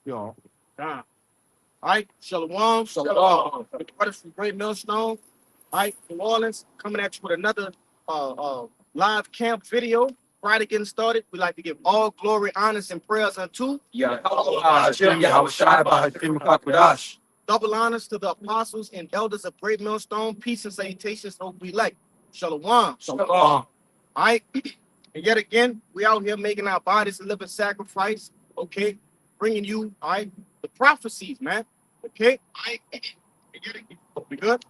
Yo. All right, Shalom, Shalom. The brothers from Great Millstone. All right, New Orleans, coming at you with another uh, uh, live camp video. Friday getting started. We like to give all glory, honors, and prayers unto. Yeah, Shah. Double honors to the apostles and elders of Great Millstone. Peace and salutations. Hope we like. Shalom. All right. And yet again, we out here making our bodies a living sacrifice. Okay. Bringing you, all right, the prophecies, man. Okay. All right. And yet again, we good?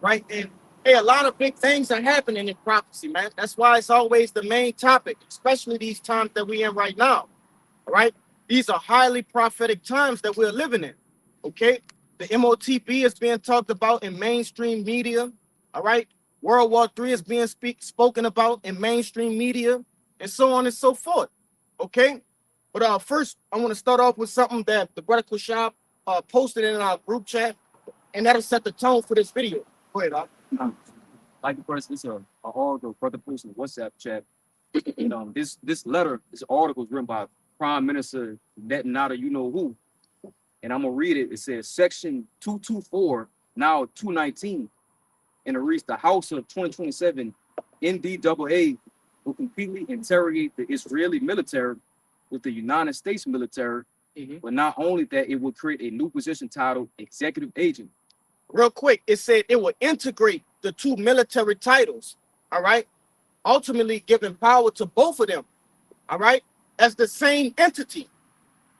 Right. And hey, a lot of big things are happening in prophecy, man. That's why it's always the main topic, especially these times that we in right now. All right. These are highly prophetic times that we're living in. Okay. The MOTB is being talked about in mainstream media. All right. World War III is being spoken about in mainstream media, and so on and so forth. Okay. But first, I want to start off with something that the brother Kushab posted in our group chat, and that'll set the tone for this video. Go ahead, Like the first, it's a article, brother posted WhatsApp chat. And this letter, this article is written by Prime Minister Netanyahu, you know who. And I'm gonna read it. It says section 224, now 219. And it reads the House of 2027 NDAA will completely interrogate the Israeli military with the United States military, but not only that, it will create a new position titled executive agent. Real quick, it said it will integrate the two military titles, all right? Ultimately giving power to both of them, all right? As the same entity.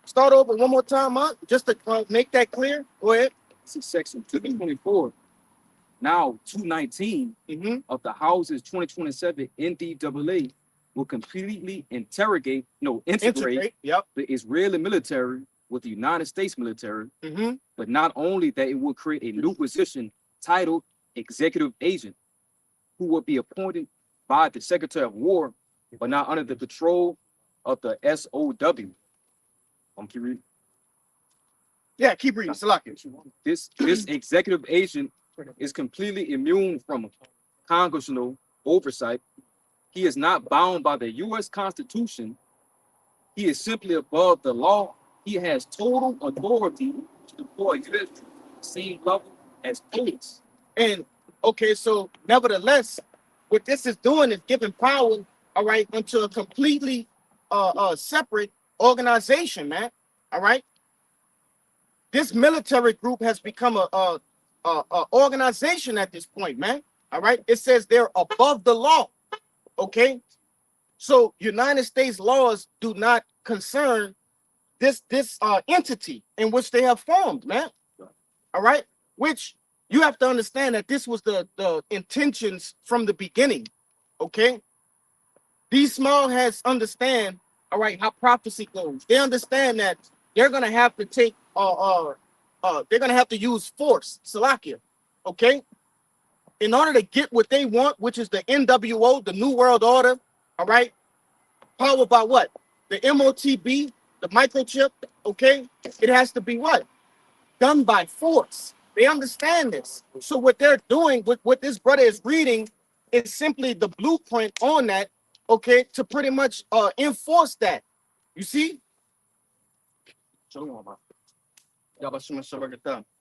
Start over one more time, just to make that clear. Go ahead. This is section 224. Now 219 of the House's 2027 NDAA will completely integrate yep, the Israeli military with the United States military, but not only that, it will create a new position titled executive agent, who will be appointed by the Secretary of War, but not under the control of the SOW. Keep reading. Yeah, keep reading. This executive agent is completely immune from congressional oversight. He is not bound by the U.S. Constitution. He is simply above the law. He has total authority to deploy the same level as police. And okay, so nevertheless, what this is doing is giving power, all right, into a completely separate organization, man. All right. This military group has become a organization at this point, man. All right. It says they're above the law. Okay. So United States laws do not concern this entity in which they have formed, man. All right. Which you have to understand that this was the intentions from the beginning. Okay. These small heads understand, all right, how prophecy goes. They understand that they're gonna have to take they're gonna have to use force, Salakia, okay, in order to get what they want, which is the NWO, the New World Order, all right, powered by what? The MOTB, the microchip, okay? It has to be what? Done by force. They understand this. So what they're doing, what this brother is reading, is simply the blueprint on that, okay, to pretty much enforce that. You see?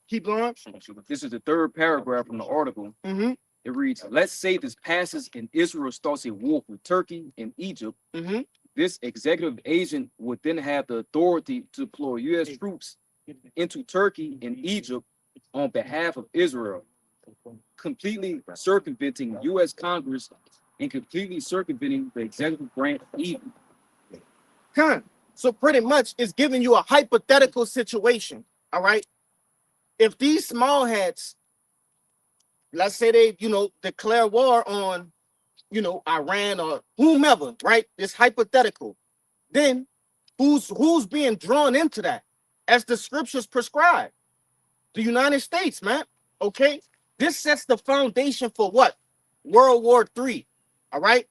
Keep going. This is the third paragraph from the article. It reads, let's say this passes and Israel starts a war with Turkey and Egypt. This executive agent would then have the authority to deploy U.S. troops into Turkey and Egypt on behalf of Israel, completely circumventing U.S. Congress and completely circumventing the executive branch even. So pretty much it's giving you a hypothetical situation, all right? If these small hats, let's say they, declare war on, Iran or whomever, right? It's hypothetical. Then who's being drawn into that as the scriptures prescribe? The United States, man. Okay. This sets the foundation for what? World War III. All right.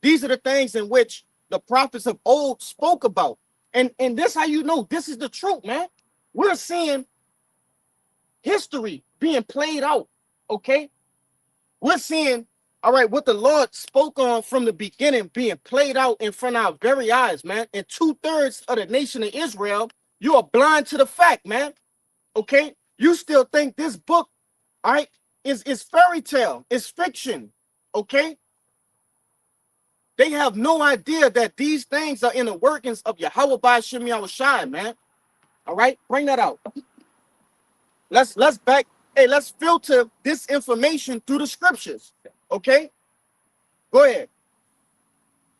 These are the things in which the prophets of old spoke about. And this how you know this is the truth, man. We're seeing history being played out. Okay. We're seeing All right, what the Lord spoke on from the beginning being played out in front of our very eyes, man. And 2/3 of the nation of Israel, you are blind to the fact, man. Okay, you still think this book, all right, is fairy tale, is fiction. Okay, they have no idea that these things are in the workings of Yahweh by Shem Shai, man. All right, bring that out. Let's back. Hey, let's filter this information through the scriptures. Okay, go ahead.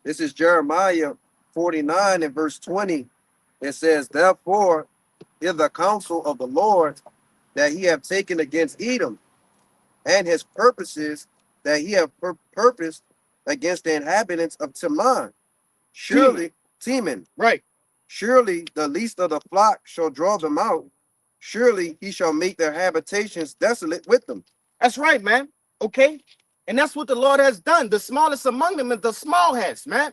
This is Jeremiah 49 and verse 20. It says, therefore, hear the counsel of the Lord that he have taken against Edom, and his purposes that he have purposed against the inhabitants of Teman. Surely, Teman, Right. surely the least of the flock shall draw them out. Surely he shall make their habitations desolate with them. That's right, man. Okay, and that's what the Lord has done. The smallest among them is the small heads, man.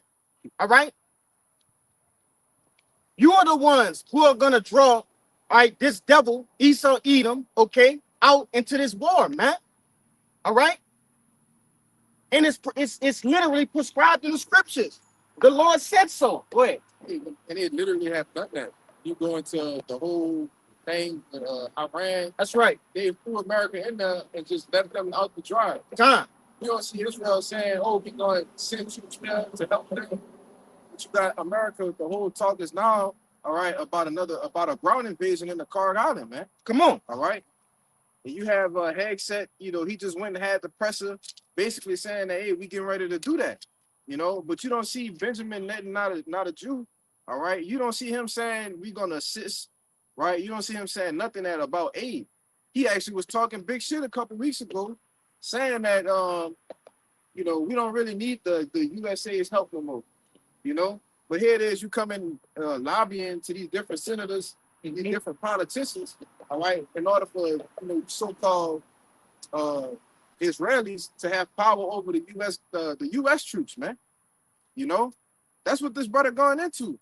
All right. You are the ones who are gonna draw, all right, this devil, Esau, Edom, okay, out into this war, man. All right. And it's literally prescribed in the scriptures. The Lord said so. Go ahead. And it literally have done that. You go into the whole thing with Iran, That's right. they threw America in there and just left them out to dry. Time. You don't see Israel saying, oh, we're going to send troops there to help them. But you got America, the whole talk is now, all right, about a ground invasion in the Card Island, man. Come on. All right. And you have Hegseth, he just went and had the presser basically saying that, hey, we getting ready to do that, but you don't see Benjamin Netanyahu, not a Jew, all right? You don't see him saying we're going to assist, right? You don't see him saying nothing about aid. He actually was talking big shit a couple weeks ago, saying that, we don't really need the USA's help no more, But here it is, you come in lobbying to these different senators and these different politicians, all right, in order for so-called Israelis to have power over the U.S. troops, man. That's what this brother going into.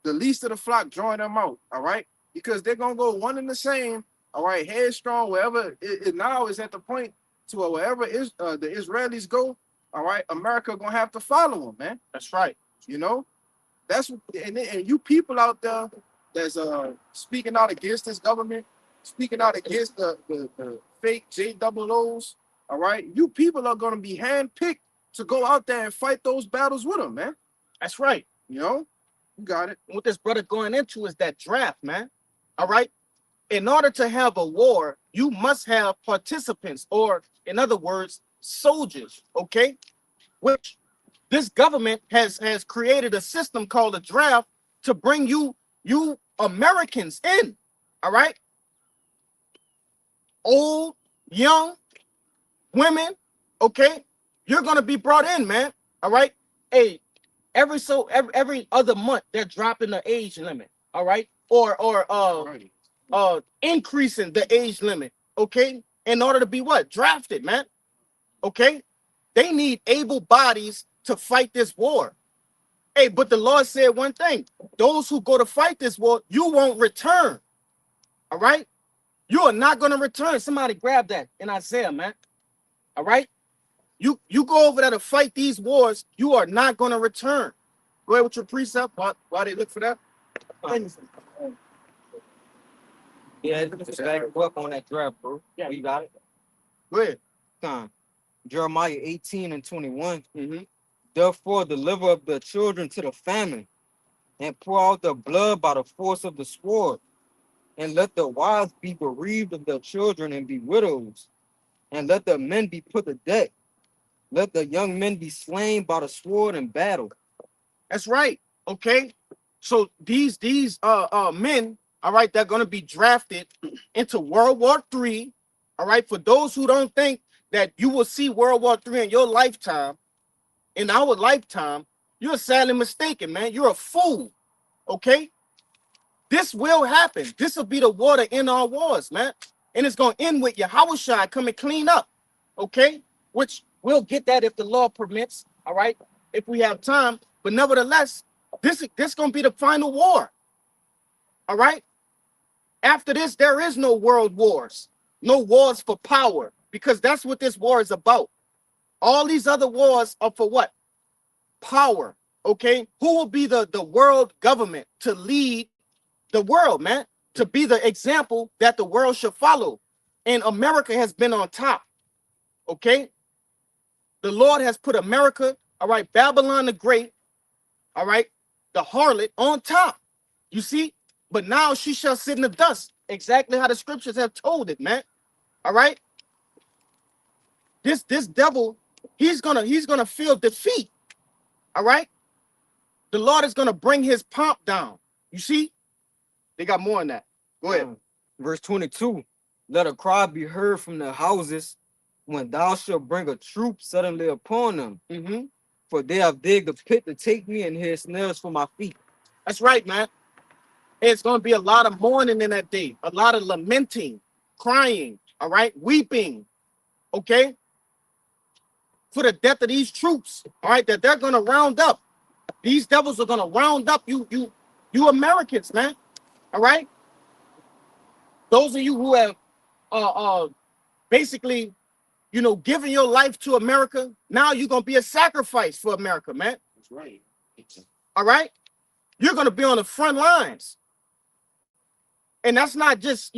The least of the flock drawing them out, all right, because they're gonna go one and the same, all right, headstrong wherever it now is at the point to wherever the Israelis go, all right, America gonna have to follow them, man. That's right. That's and you people out there that's speaking out against this government, speaking out against the fake JOOs, all right, you people are gonna be handpicked to go out there and fight those battles with them, man. That's right. You got it. What this brother going into is that draft, man. All right. In order to have a war, you must have participants, or in other words, soldiers. Okay, which this government has created a system called a draft to bring you Americans in. All right. Old, young, women. Okay, you're gonna be brought in, man. All right. Hey, every other month they're dropping the age limit. All right, or increasing the age limit. Okay, in order to be what? Drafted, man. Okay, they need able bodies to fight this war. Hey, but the Lord said one thing: those who go to fight this war, you won't return. All right, you are not going to return. Somebody grab that in Isaiah, man. All right, you go over there to fight these wars, you are not going to return. Go ahead with your precept. Why they look for that? Yeah, just back up on that draft, bro. Yeah. You got it. Go ahead. Jeremiah 18 and 21. Mm-hmm. Therefore, deliver up the children to the famine, and pour out the blood by the force of the sword, and let the wives be bereaved of their children and be widows, and let the men be put to death. Let the young men be slain by the sword in battle. That's right. Okay. So these men, all right, they're gonna be drafted into World War III. All right. For those who don't think that you will see World War III in your lifetime, in our lifetime, you're sadly mistaken, man. You're a fool. Okay. This will happen. This will be the war to end our wars, man. And it's gonna end with Yahweh Shai coming clean up. Okay, which we'll get that if the Lord permits. All right, if we have time. But nevertheless, this gonna be the final war. All right. After this, there is no world wars, no wars for power, because that's what this war is about. All these other wars are for what? Power. Okay, who will be the world government to lead the world, man? To be the example that the world should follow. And America has been on top. Okay, the Lord has put America, all right, Babylon the Great, all right, the harlot on top. You see, but now she shall sit in the dust. Exactly how the scriptures have told it, man. All right, this devil, he's gonna feel defeat. All right, the Lord is gonna bring his pomp down. You see, they got more in that. Go ahead. Verse 22, let a cry be heard from the houses when thou shalt bring a troop suddenly upon them. Mm-hmm. For they have digged a pit to take me, and here snares for my feet. That's right, man. It's going to be a lot of mourning in that day, a lot of lamenting, crying, all right, weeping, okay, for the death of these troops, all right, that they're going to round up. These devils are going to round up you Americans, man, all right? Those of you who have basically, given your life to America, now you're going to be a sacrifice for America, man. That's right. All right? You're going to be on the front lines. And that's not just,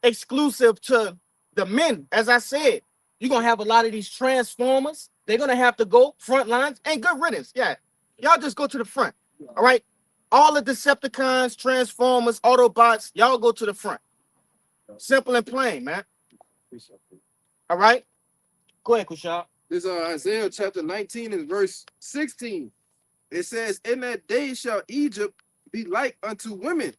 exclusive to the men. As I said, you're going to have a lot of these transformers. They're going to have to go front lines, and good riddance. Yeah. Y'all just go to the front. All right? All the Decepticons, Transformers, Autobots, y'all go to the front. Simple and plain, man. All right? Go ahead, Kushal. This is Isaiah chapter 19 and verse 16. It says, in that day shall Egypt be like unto women,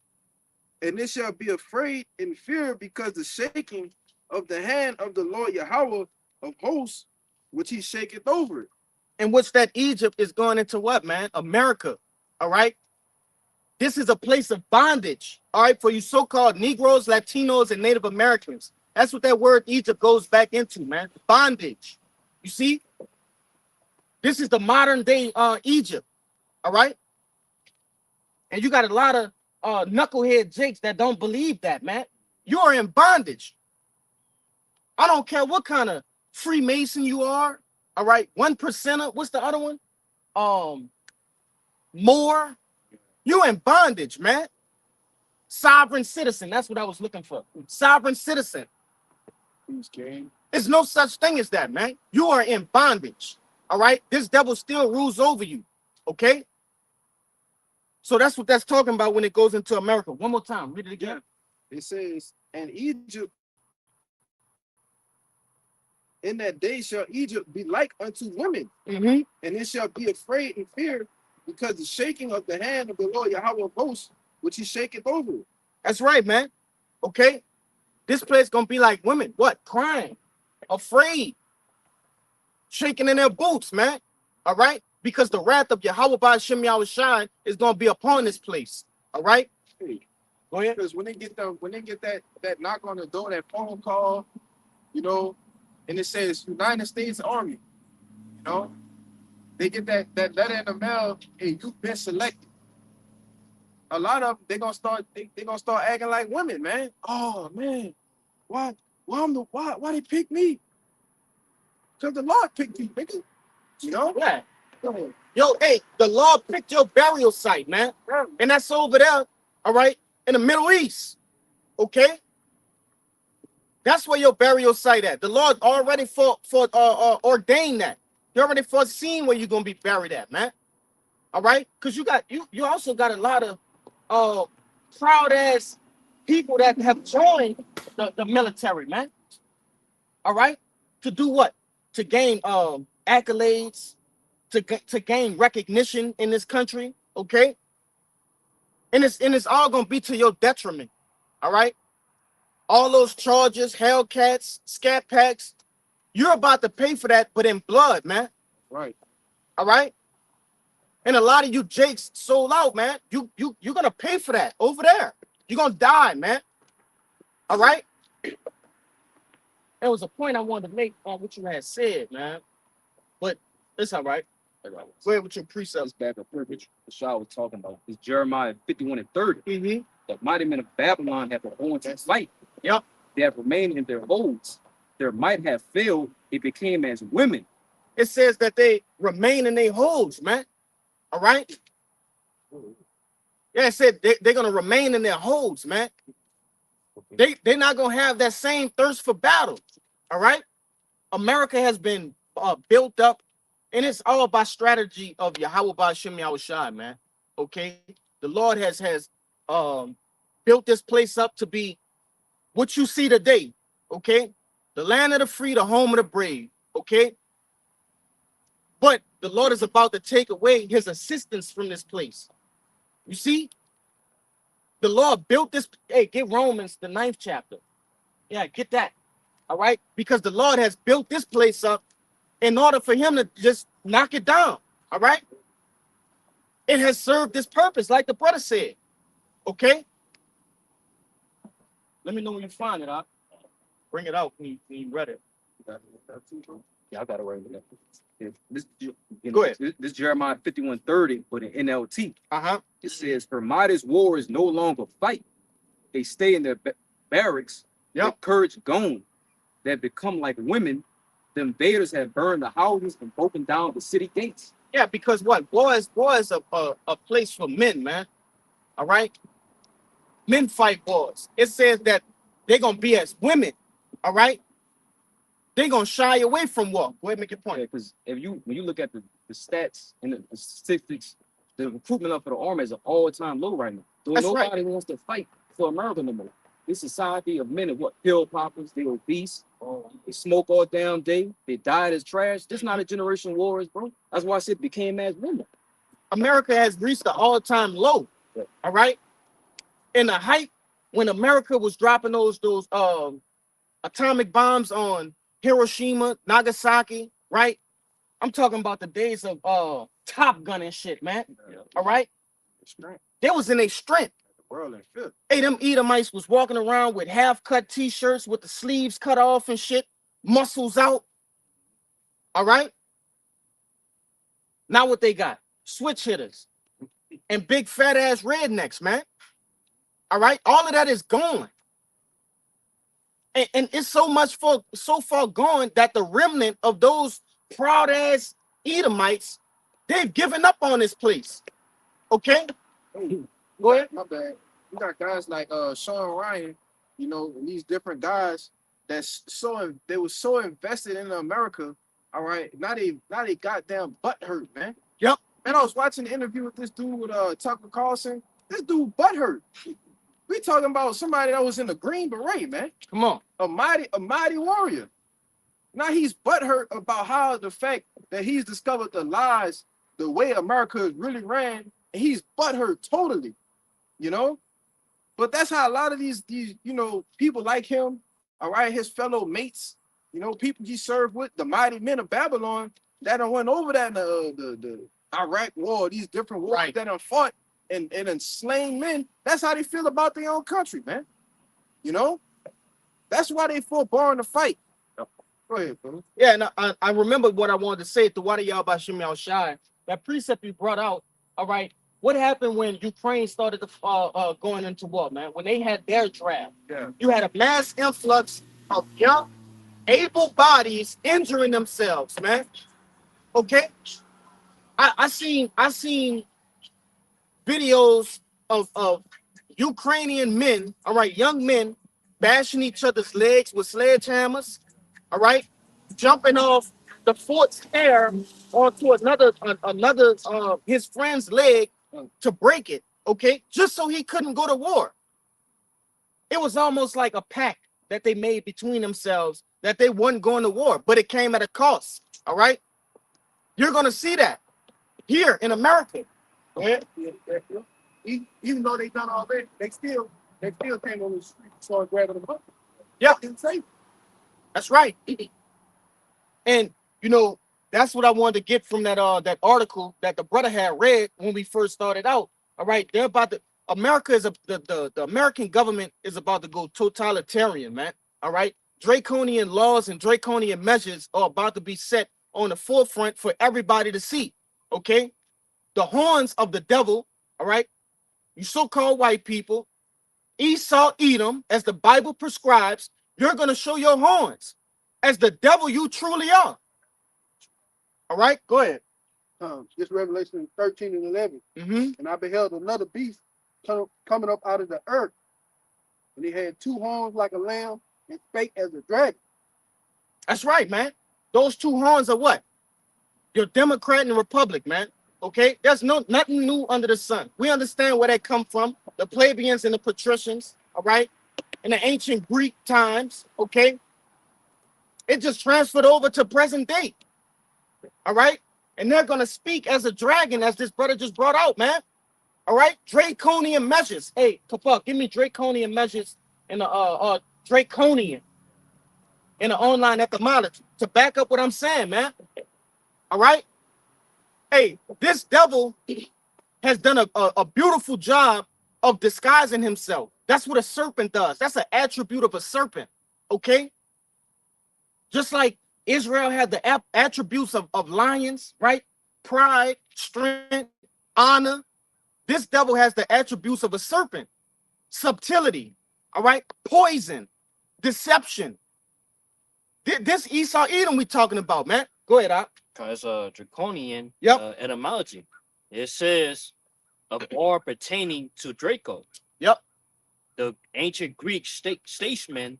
and it shall be afraid and fear because the shaking of the hand of the Lord Yahweh of hosts, which he shaketh over it. In which that Egypt is going into what, man? America. All right? This is a place of bondage, all right, for you so-called Negroes, Latinos, and Native Americans. That's what that word Egypt goes back into, man. Bondage. You see? This is the modern day Egypt, all right? And you got a lot of knucklehead jakes that don't believe that, man. You are in bondage. I don't care what kind of Freemason you are, all right? 1%er, what's the other one? More. You in bondage, man. Sovereign citizen. That's what I was looking for. Sovereign citizen. There's no such thing as that, man. You are in bondage. All right. This devil still rules over you. Okay. So that's what that's talking about when it goes into America. One more time. Read it again. It says, and Egypt, in that day shall Egypt be like unto women, Mm-hmm. and it shall be afraid and fear because the shaking of the hand of the Lord Yahweh of hosts, which he shaketh over it. That's right, man. Okay. This place gonna be like women. What? Crying, afraid, shaking in their boots, man. All right. Because the wrath of Yahweh by Shem Yahweh Shine is gonna be upon this place. All right. Go ahead. Because when they get that knock on the door, that phone call, and it says United States Army, they get that letter in the mail, hey, you've been selected. A lot of them, they're gonna start acting like women, man. Oh man, why they pick me? Because the Lord picked you, nigga. Yeah. Yo, hey, the Lord picked your burial site, man. And that's over there, all right, in the Middle East. Okay? That's where your burial site at. The Lord already ordained that. He already foreseen where you're gonna be buried at, man. All right? Because you also got a lot of proud ass people that have joined the military, man. All right? To do what? To gain accolades, to gain recognition in this country, okay? And it's all gonna be to your detriment. All right? All those charges, Hellcats, Scat Packs, you're about to pay for that, but in blood, man. Right. All right. And a lot of you Jakes sold out, man. You're gonna pay for that over there. You're gonna die, man. All right. There was a point I wanted to make on what you had said, man. But it's all right. Go ahead with your precepts. Back up here, which Shaw was talking about. It's Jeremiah 51 and 30. Mm-hmm. The mighty men of Babylon have gone to fight. Yep. They have remained in their holds. Their might have failed. It became as women. It says that they remain in their holes, man. All right. Yeah, it said they're gonna remain in their holes, man. They're not gonna have that same thirst for battle. All right. America has been built up, and it's all by strategy of Yahweh Ba'Shem Yahushai, man. Okay, the Lord has um, built this place up to be what you see today. Okay, the land of the free, the home of the brave. Okay, but the Lord is about to take away His assistance from this place. You see, the Lord built this. Hey, get Romans the 9th chapter. Yeah, get that. All right, because the Lord has built this place up in order for him to just knock it down. All right. It has served this purpose, like the brother said. Okay. Let me know when you find it. I'll bring it out when you read it. Yeah, I got it right here. Yeah, Go ahead. This Jeremiah 51:30 for the NLT. Uh-huh. It says, "For mighty's wars no longer fight; they stay in their barracks. Yep. With courage gone, that become like women. The invaders have burned the houses and broken down the city gates." Yeah, because what? War is a place for men, man. All right. Men fight wars. It says that they're gonna be as women. All right. They're gonna shy away from war. Go ahead, make your point. Yeah, because when you look at the stats and the statistics, the recruitment up for the army is an all-time low right now. So That's nobody right. wants to fight for America no more. This society of men are what? Pill poppers, they obese, they smoke all damn day, they diet as trash. This not a generation wars, bro. That's why I said became as women. America has reached the all-time low. Yeah. All right. In the height when America was dropping those atomic bombs on Hiroshima, Nagasaki, right? I'm talking about the days of Top Gun and shit, man. Yeah. All right. They was in a strength. The world in fifth. Hey, them Edomites was walking around with half-cut t-shirts with the sleeves cut off and shit, muscles out. All right. Now what they got? Switch hitters and big fat ass rednecks, man. All right. All of that is gone. And it's so far gone that the remnant of those proud ass Edomites, they've given up on this place. Okay, go ahead. My bad. You got guys like Sean Ryan, you know, and these different guys they were so invested in America. All right, now they goddamn butt hurt, man. Yep. Man, I was watching the interview with this dude with Tucker Carlson. This dude butt hurt. We talking about somebody that was in the Green Beret, man. Come on. A mighty warrior. Now he's butthurt about how the fact that he's discovered the lies, the way America really ran, and he's butthurt totally, you know. But that's how a lot of these people like him, all right, his fellow mates, people he served with, the mighty men of Babylon that done went over that in the Iraq war, these different wars Right. that done fought and slain men. That's how they feel about their own country, man. You know, that's why they forborn to fight. Go ahead, bro. Yeah, and I remember what I wanted to say to Wadi Yabashim Shai. That precept you brought out. All right, what happened when Ukraine started to going into war, man? When they had their draft, Yeah. you had a mass influx of young, able bodies injuring themselves, man. Okay, I seen videos of Ukrainian men, all right, young men bashing each other's legs with sledgehammers, all right, jumping off the fort's hair onto another his friend's leg to break it, okay, just so he couldn't go to war. It was almost like a pact that they made between themselves that they weren't going to war, but it came at a cost, all right? You're going to see that here in America. Go ahead. Even though they done all that, they still came on the street and started grabbing them up. Yeah, Didn't say. that's right. And that's what I wanted to get from that article that the brother had read when we first started out. All right, they're about to America is the American government is about to go totalitarian, man. All right, draconian laws and draconian measures are about to be set on the forefront for everybody to see. Okay, the horns of the devil. All right, you so-called white people, Esau, Edom, as the Bible prescribes. You're gonna show your horns as the devil you truly are. All right, go ahead. This Revelation 13 and 11. Mm-hmm. And I beheld another beast coming up out of the earth. And he had two horns like a lamb and spake as a dragon. That's right, man. Those two horns are what? Your Democrat and Republic, man. Okay, there's nothing new under the sun. We understand where they come from. The plebeians and the patricians. All right, in the ancient Greek times. Okay, it just transferred over to present day. All right, and they're gonna speak as a dragon, as this brother just brought out, man. All right, draconian measures. Hey, Kapak, give me draconian measures in the draconian in the online etymology to back up what I'm saying, man. All right. Hey, this devil has done a beautiful job of disguising himself. That's what a serpent does. That's an attribute of a serpent. Okay. Just like Israel had the attributes of lions, right? Pride, strength, honor. This devil has the attributes of a serpent. Subtlety, all right? Poison, deception. This Esau Edom we talking about, man. Go ahead, Doc. Because draconian Yep. etymology. It says of all pertaining to Draco. Yep. The ancient Greek statesman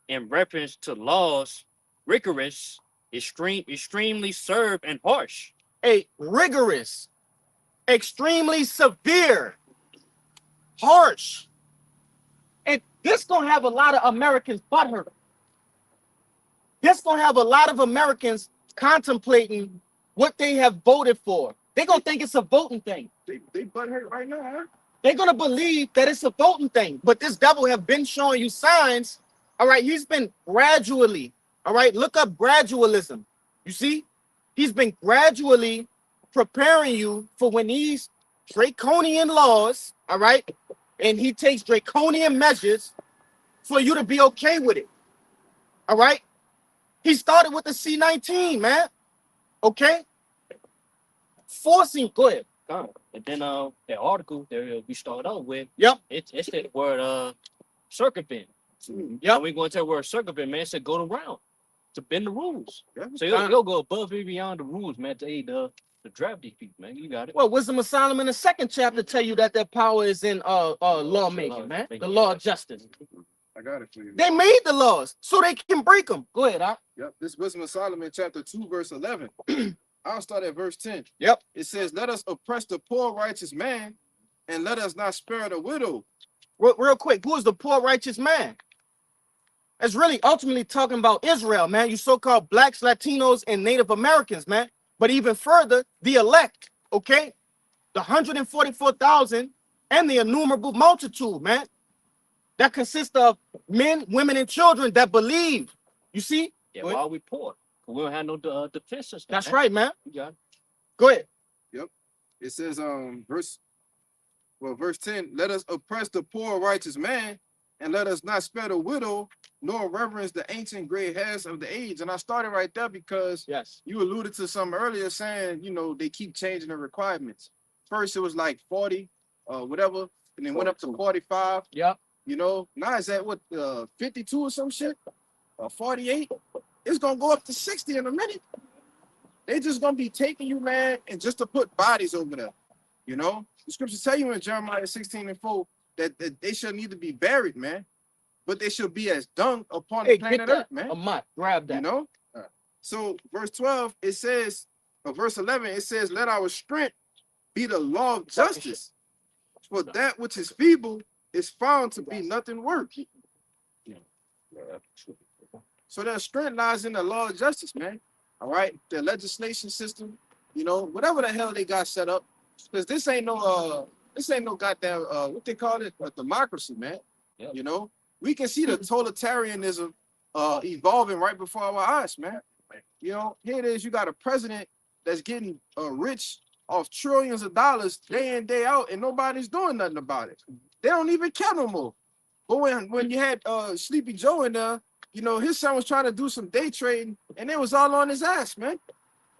in reference to laws, rigorous, extremely serve and harsh. A rigorous, extremely severe, harsh. And this gonna have a lot of Americans butthurt. This gonna have a lot of Americans contemplating what they have voted for. They're gonna think it's a voting thing. They butt hurt right now, huh? They're gonna believe that it's a voting thing. But this devil have been showing you signs. All right, he's been gradually. All right, look up gradualism. You see, he's been gradually preparing you for when these draconian laws, all right, and he takes draconian measures for you to be okay with it. All right. He started with the C-19, man. Okay? Forcing, go ahead. And then that article that we started out with, Yep. It's the word circumvent. Yep. When we go into the word circumvent, man, it said go around to bend the rules. Yeah. So you'll go above and beyond the rules, man, to aid the draft these people, man. You got it. Well, Wisdom of Solomon, the second chapter, tell you that their power is in lawmaking, man. The law of justice. I got it for you. They made the laws so they can break them. Go ahead, Doc. Yep. This Wisdom of Solomon, chapter 2, verse 11. I'll start at verse 10. Yep. It says, let us oppress the poor righteous man, and let us not spare the widow. Real quick, who is the poor righteous man? It's really ultimately talking about Israel, man. You so-called blacks, Latinos, and Native Americans, man. But even further, the elect, okay? The 144,000 and the innumerable multitude, man. That consists of men, women, and children that believe. You see? Yeah, why are we poor? We don't have no defense system. That's right, man. You got it. Go ahead. Yep. It says, verse 10, let us oppress the poor righteous man, and let us not spare the widow, nor reverence the ancient gray hairs of the age. And I started right there because Yes. you alluded to something earlier saying, they keep changing the requirements. First, it was like 40, whatever, and then went up to 45. Yep. Now it's at what, 52 or some shit? 48? It's gonna go up to 60 in a minute. They just gonna be taking you, man, and just to put bodies over there. The scriptures tell you in Jeremiah 16:4 that they shall need to be buried, man, but they shall be as dung upon the planet earth, man. Grab that. So verse 12, it says, or verse 11, it says, let our strength be the law of justice, for that which is feeble is found to be nothing worth. So that strength lies in the law of justice, man. All right, the legislation system, whatever the hell they got set up, because this ain't no goddamn what they call it, a democracy, man. Yep. We can see the totalitarianism evolving right before our eyes, man. Here it is, you got a president that's getting rich off trillions of dollars day in, day out, and nobody's doing nothing about it. They don't even care no more. But when you had Sleepy Joe in there, his son was trying to do some day trading, and it was all on his ass, man.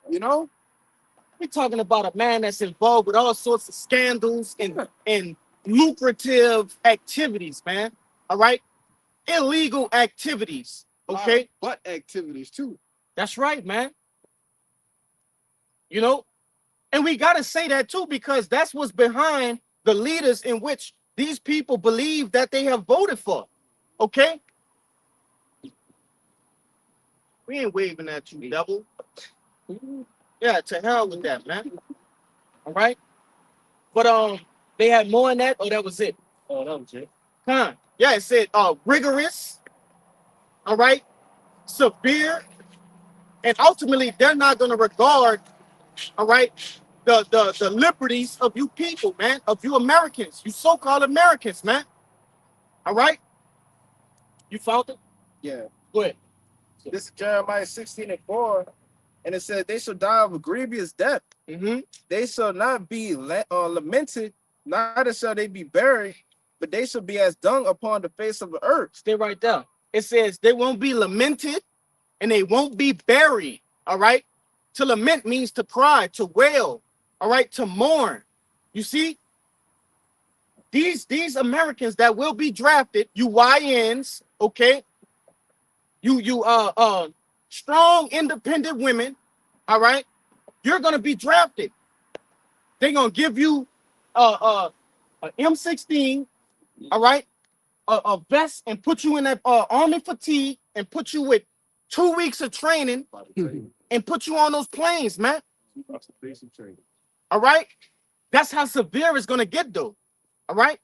We're talking about a man that's involved with all sorts of scandals and lucrative activities, man. All right? Illegal activities. Okay? But activities too. That's right, man. You know, and we got to say that too, because that's what's behind the leaders in which these people believe that they have voted for. Okay? We ain't waving at you, devil. Yeah, to hell with that, man. All right? But they had more in that, or that was it? Oh, that was it. Huh. Yeah, it said rigorous, all right, severe, and ultimately they're not gonna regard, all right, the liberties of you people, man, of you Americans, you so-called Americans, man. All right? You found it? Yeah. Go ahead. This is Jeremiah 16:4. And it says, they shall die of a grievous death. Mm-hmm. They shall not be lamented, neither shall they be buried, but they shall be as dung upon the face of the earth. Stay right there. It says they won't be lamented and they won't be buried. All right. To lament means to cry, to wail, all right, to mourn. You see, these Americans that will be drafted, you YNs, okay, you strong, independent women, all right, you're gonna be drafted. They're gonna give you a M16, all right, a vest, and put you in that army fatigue and put you with 2 weeks of training and put you on those planes, man. All right, that's how severe it's gonna get, though. All right.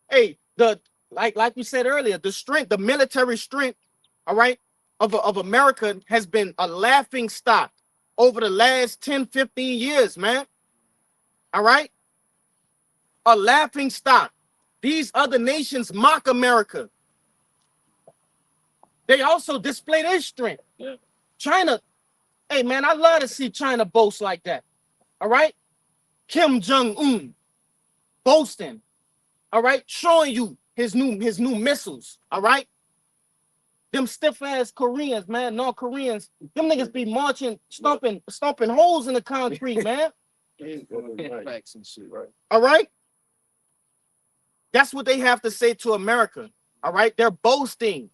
Hey, the like we said earlier, the strength, the military strength, all right, of America has been a laughing stock over the last 10, 15 years, man. All right, a laughing stock. These other nations mock America. They also display their strength. Yeah. China, hey man, I love to see China boast like that. All right, Kim Jong-un boasting. All right, showing you his new missiles. All right, them stiff ass Koreans, man, North Koreans, them niggas be marching, stomping holes in the concrete, man. Facts and shit, right? All right, that's what they have to say to America. All right, they're boasting.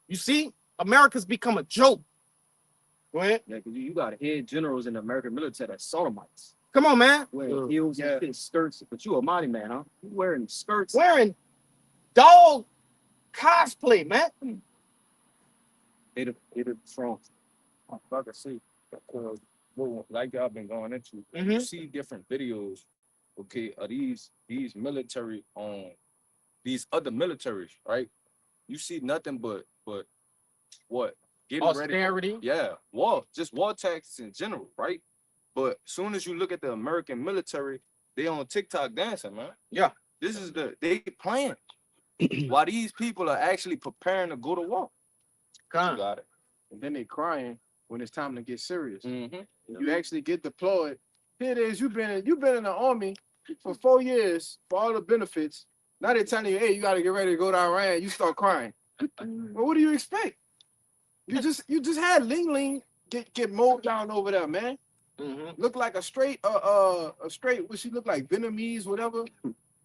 You see, America's become a joke. Go ahead. Yeah, because you got head generals in the American military that's sodomites. Come on, man. Wearing heels and fit skirts. But you a mighty man, huh? You wearing skirts. Wearing dog cosplay, man. They the strong. Like I say, well, like I've been going into, you see different videos, okay, of these military these other militaries, right? You see nothing but what? Getting Austerity. ready. Yeah, war, just war tactics in general, right? But soon as you look at the American military, they on TikTok dancing, man. Yeah. This is they playing. While these people are actually preparing to go to war. Come. Got it. And then they crying when it's time to get serious. Mm-hmm. You actually get deployed. Here it is, you've been in the army for 4 years for all the benefits. Now they're telling you, hey, you gotta get ready to go to Iran. You start crying. Well, what do you expect? You just had Ling Ling get mowed down over there, man. Look like a straight what she look like, Vietnamese, whatever,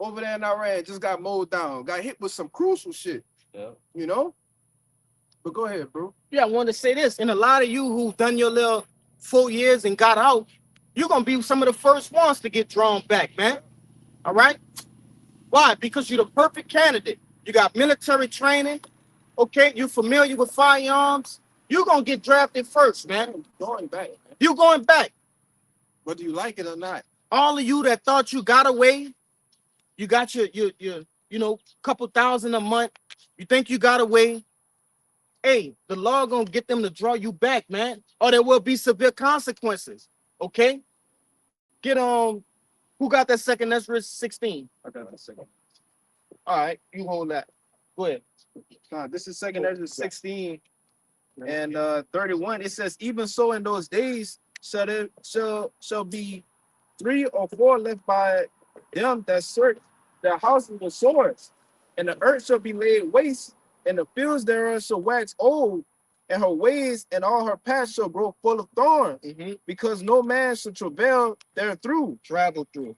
over there in Iran, just got mowed down, got hit with some crucial shit. Yeah. You know? But go ahead, bro. Yeah, I want to say this. And a lot of you who've done your little 4 years and got out, you're gonna be some of the first ones to get drawn back, man. All right? Why? Because you're the perfect candidate. You got military training, okay? You're familiar with firearms. You're gonna get drafted first, man. Going back. You're going back. Whether you like it or not. All of you that thought you got away, you got your couple thousand a month. You think you got away. Hey, the law gonna get them to draw you back, man, or there will be severe consequences. Okay, get on. Who got that second? That's risk 16. I got that second. All right, you hold that. Go ahead. This is 2 Ezra 16 and 31. It says, even so in those days shall be 3 or 4 left by them that search their houses with swords, and the earth shall be laid waste, and the fields thereof shall wax old, and her ways and all her paths shall grow full of thorns, because no man shall travel therethrough. Travel through.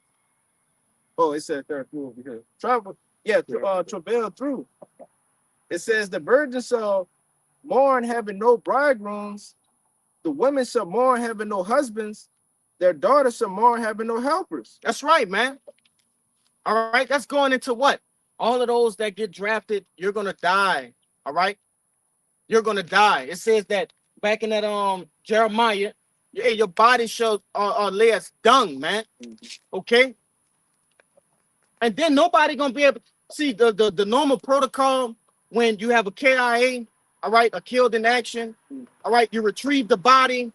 Oh, it said therethrough because travel. Yeah, travail through. It says the virgins shall mourn having no bridegrooms, the women shall mourn having no husbands, their daughters shall mourn having no helpers. That's right, man. All right, that's going into what? All of those that get drafted, you're gonna die. All right, you're gonna die. It says that back in that Jeremiah, your body shall lay as dung, man. Okay, and then nobody gonna be able see the normal protocol when you have a KIA, all right, a killed in action, all right, you retrieve the body,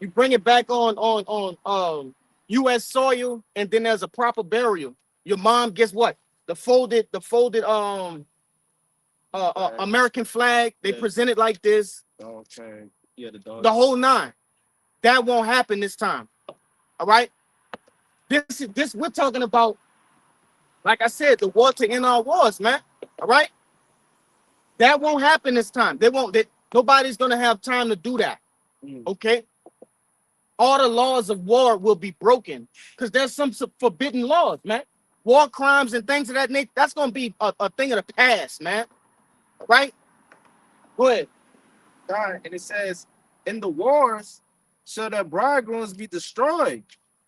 you bring it back on U.S. soil, and then there's a proper burial. Your mom gets what? The folded American flag. They present it like this. Okay. Yeah, the dog. The whole nine. That won't happen this time. All right. This we're talking about. Like I said, the war to end our wars, man. All right. That won't happen this time. They won't. Nobody's gonna have time to do that. Okay. All the laws of war will be broken because there's some forbidden laws, man. War crimes and things of that nature. That's gonna be a thing of the past, man. All right. Go ahead. God, and it says, in the wars shall their bridegrooms be destroyed,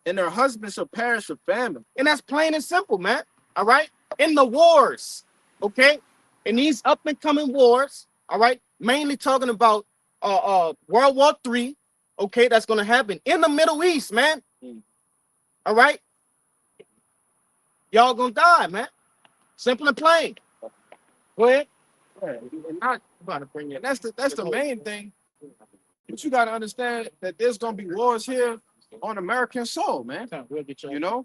and their husbands shall perish with famine. And that's plain and simple, man. All right. In the wars, okay, in these up and coming wars, all right, mainly talking about World War III, okay, that's gonna happen in the Middle East, man. All right, y'all gonna die, man. Simple and plain. Go ahead. Yeah, and not about to bring it. That's the main thing. But you gotta understand that there's gonna be wars here on American soil, man. You know,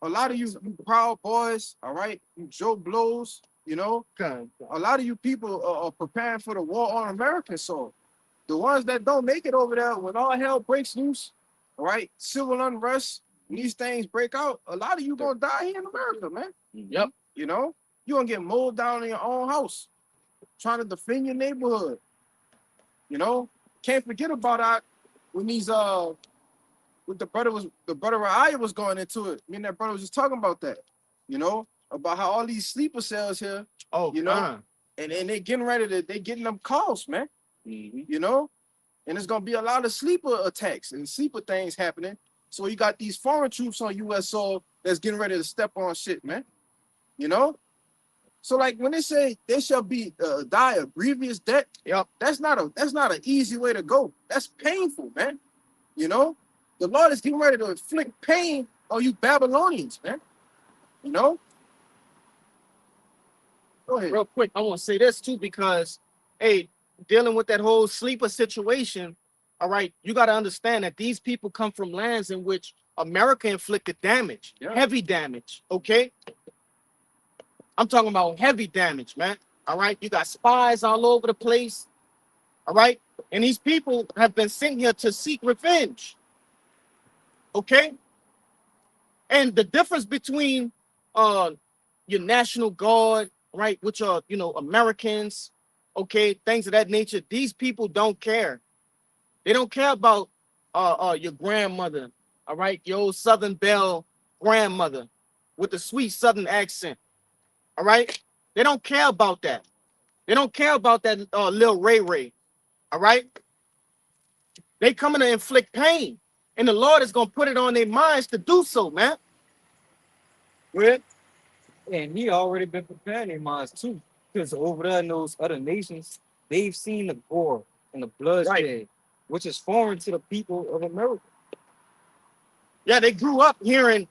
a lot of you proud boys, all right, you Joe Blows, you know, a lot of you people are preparing for the war on American soil. The ones that don't make it over there, when all hell breaks loose, all right, civil unrest, these things break out, a lot of you gonna die here in America, man. Yep. You know, you gonna get mowed down in your own house, trying to defend your neighborhood. You know, can't forget about that when these with the brother Raya was going into it. Me and that brother was just talking about that, you know, about how all these sleeper cells here, you know, and they getting ready to they getting them calls, man. You know, and there's gonna be a lot of sleeper attacks and sleeper things happening. So you got these foreign troops on U.S. soil that's getting ready to step on shit, man. You know. So like when they say they shall be die a grievous death, Yep. that's not an easy way to go. That's painful, man. You know, the Lord is getting ready to inflict pain on you Babylonians, man. You know. Go ahead. Real quick, I want to say this too because, hey, dealing with that whole sleeper situation, all right, you got to understand that these people come from lands in which America inflicted damage, heavy damage, okay? I'm talking about heavy damage, man. All right, you got spies all over the place, all right? And these people have been sent here to seek revenge, okay? And the difference between your National Guard, right, which are, you know, Americans, okay, things of that nature, these people don't care. They don't care about your grandmother, all right, your old Southern Belle grandmother with the sweet Southern accent, all right? They don't care about that. They don't care about that little Ray Ray, all right? They coming to inflict pain, and the Lord is going to put it on their minds to do so, man. Good. And he already been preparing their minds too. Because over there in those other nations, they've seen the gore and the bloodshed, which is foreign to the people of America. Yeah, they grew up hearing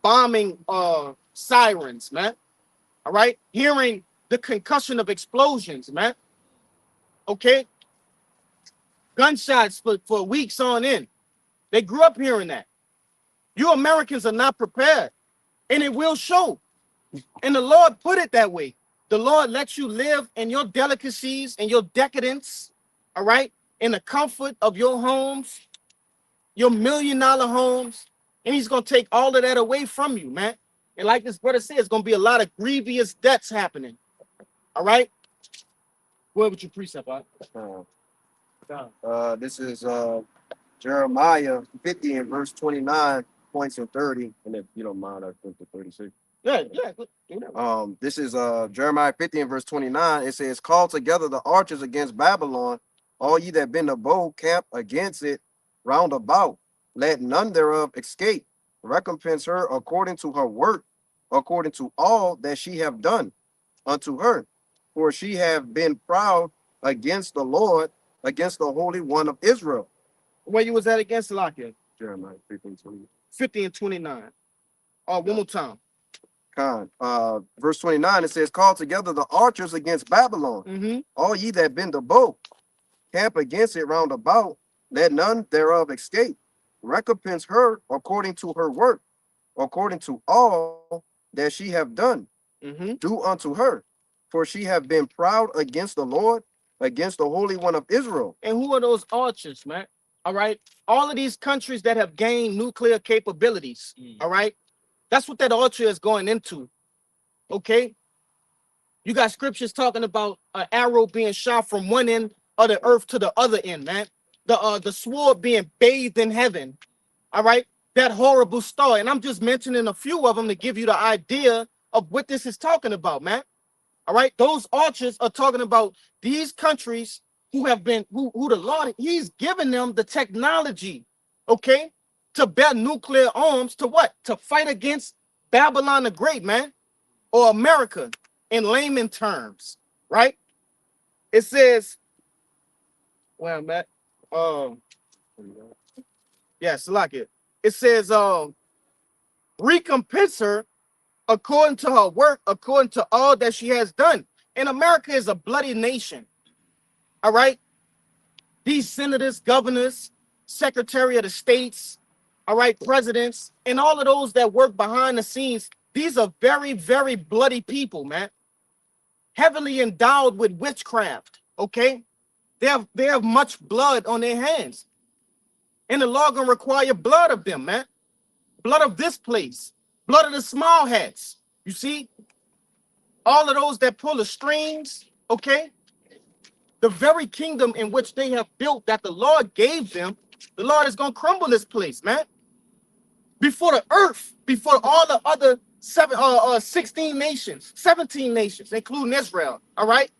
bombing sirens, man. All right, hearing the concussion of explosions, man. Okay, gunshots for weeks on end. They grew up hearing that. You Americans are not prepared, and it will show. And the Lord put it that way. The Lord lets you live in your delicacies and your decadence, all right, in the comfort of your homes, your $1 million homes, and he's going to take all of that away from you, man. And like this brother said, it's going to be a lot of grievous deaths happening, all right? Go ahead with your precept, all right? This is Jeremiah 50 and verse 29, points in 30. And if you don't mind, I think the 36. Yeah. This is Jeremiah 50 and verse 29. It says, call together the archers against Babylon All ye that bend a bow camp against it round about. Let none thereof escape. Recompense her according to her work, according to all that she have done unto her. For she have been proud against the Lord, against the Holy One of Israel. Where you was at against Salakia? Jeremiah 15:20. 50 and 29. One more time. Verse 29, it says, call together the archers against Babylon. Mm-hmm. All ye that bend a bow, camp against it round about, let none thereof escape. Recompense her according to her work, according to all that she have done. Mm-hmm. Do unto her, for she have been proud against the Lord, against the Holy One of Israel. And who are those archers, man? All right. All of these countries that have gained nuclear capabilities. All right. That's what that archer is going into. Okay. You got scriptures talking about an arrow being shot from one end of the earth to the other end, man. The sword being bathed in heaven. All right. That horrible star. And I'm just mentioning a few of them to give you the idea of what this is talking about, man. All right. Those archers are talking about these countries who have been, who the Lord, he's given them the technology, okay, to bear nuclear arms to what? To fight against Babylon the Great, man, or America in layman terms, right? It says, well, Matt, yes, like it. It says, recompense her according to her work, according to all that she has done. And America is a bloody nation. All right. These senators, governors, secretary of the states, all right, presidents, and all of those that work behind the scenes, these are very, very bloody people, man. Heavily endowed with witchcraft. Okay. They have much blood on their hands. And the law gonna require blood of them, man. Blood of this place, blood of the small hats. You see, all of those that pull the strings, okay? The very kingdom in which they have built that the Lord gave them, the Lord is gonna crumble this place, man. Before the earth, before all the other 16 nations, 17 nations, including Israel. All right.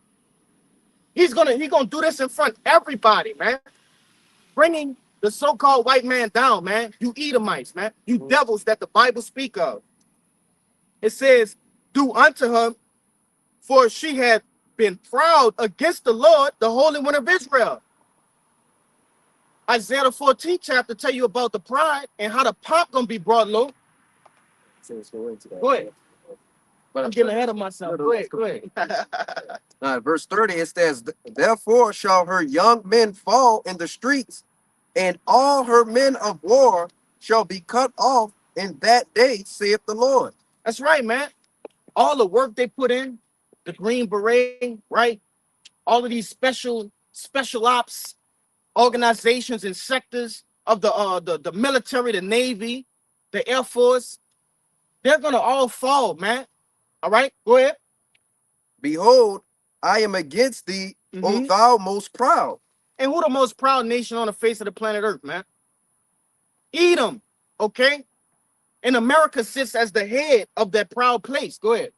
He gonna do this in front of everybody, man. Bringing the so-called white man down, man. You Edomites, man. You devils that the Bible speak of. It says, do unto her, for she had been proud against the Lord, the Holy One of Israel. Isaiah the 14th chapter tell you about the pride and how the pomp gonna be brought low. Go ahead. I'm getting ahead of myself. Go ahead. Go ahead. Verse 30, it says, therefore shall her young men fall in the streets, and all her men of war shall be cut off in that day, saith the Lord. That's right, man. All the work they put in, the Green Beret, right? All of these special ops organizations and sectors of the military, the Navy, the Air Force, they're gonna all fall, man. All right, go ahead. Behold, I am against thee, O thou most proud. And who the most proud nation on the face of the planet Earth, man? Edom, okay? And America sits as the head of that proud place. Go ahead.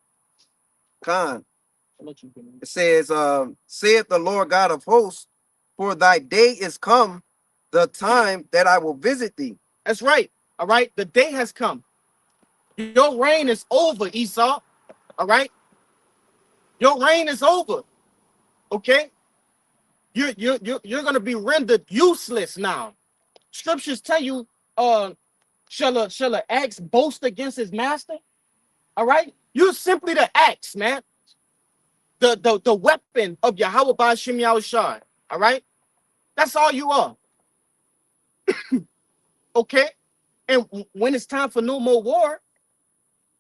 Khan. It says, saith the Lord God of hosts, for thy day is come, the time that I will visit thee. That's right. All right. The day has come. Your reign is over, Esau. All right. Your reign is over. Okay. You're gonna be rendered useless now. Scriptures tell you, shall a axe boast against his master? All right. You're simply the axe, man. The weapon of Yahweh Ba'ashem Yahushua. All right. That's all you are. Okay. And when it's time for no more war,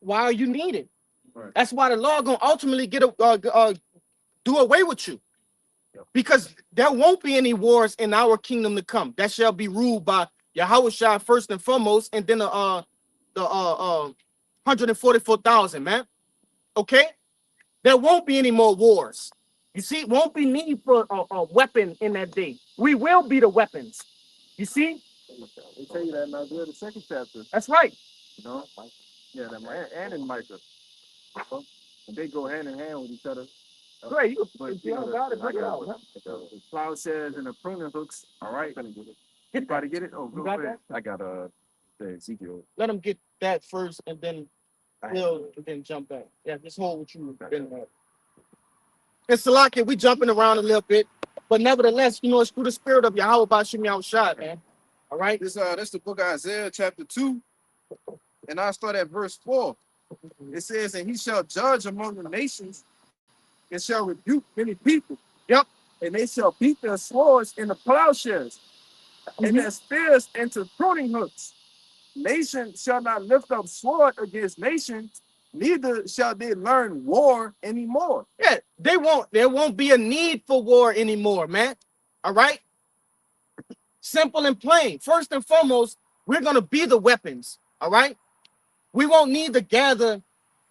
why are you needed? Right. That's why the law gonna ultimately do away with you, because there won't be any wars in our kingdom to come. That shall be ruled by Yahweh Shai first and foremost, and then the 144,000, man. Okay, there won't be any more wars. You see, won't be need for a weapon in that day. We will be the weapons. You see? They tell you that in Isaiah the second chapter. That's right. You know, yeah, and in Micah. And they go hand in hand with each other. Great, you But if you don't got it, bring it out. Man. the plowshares and the pruning hooks. All right. You try to get it. Oh, go got ahead. I got the Ezekiel. Let him get that first, and then we'll then jump back. Yeah, just hold what you been at. And Salaki, we jumping around a little bit, but nevertheless, you know, it's through the spirit of Yahweh Bashim Yahushua, man. All right. This the book of Isaiah, chapter 2, and I'll start at verse 4. It says, and he shall judge among the nations and shall rebuke many people. Yep. And they shall beat their swords into plowshares and their spears into pruning hooks. Nation shall not lift up sword against nation, neither shall they learn war anymore. Yeah, there won't be a need for war anymore, man. All right. Simple and plain. First and foremost, we're gonna be the weapons. All right. We won't need to gather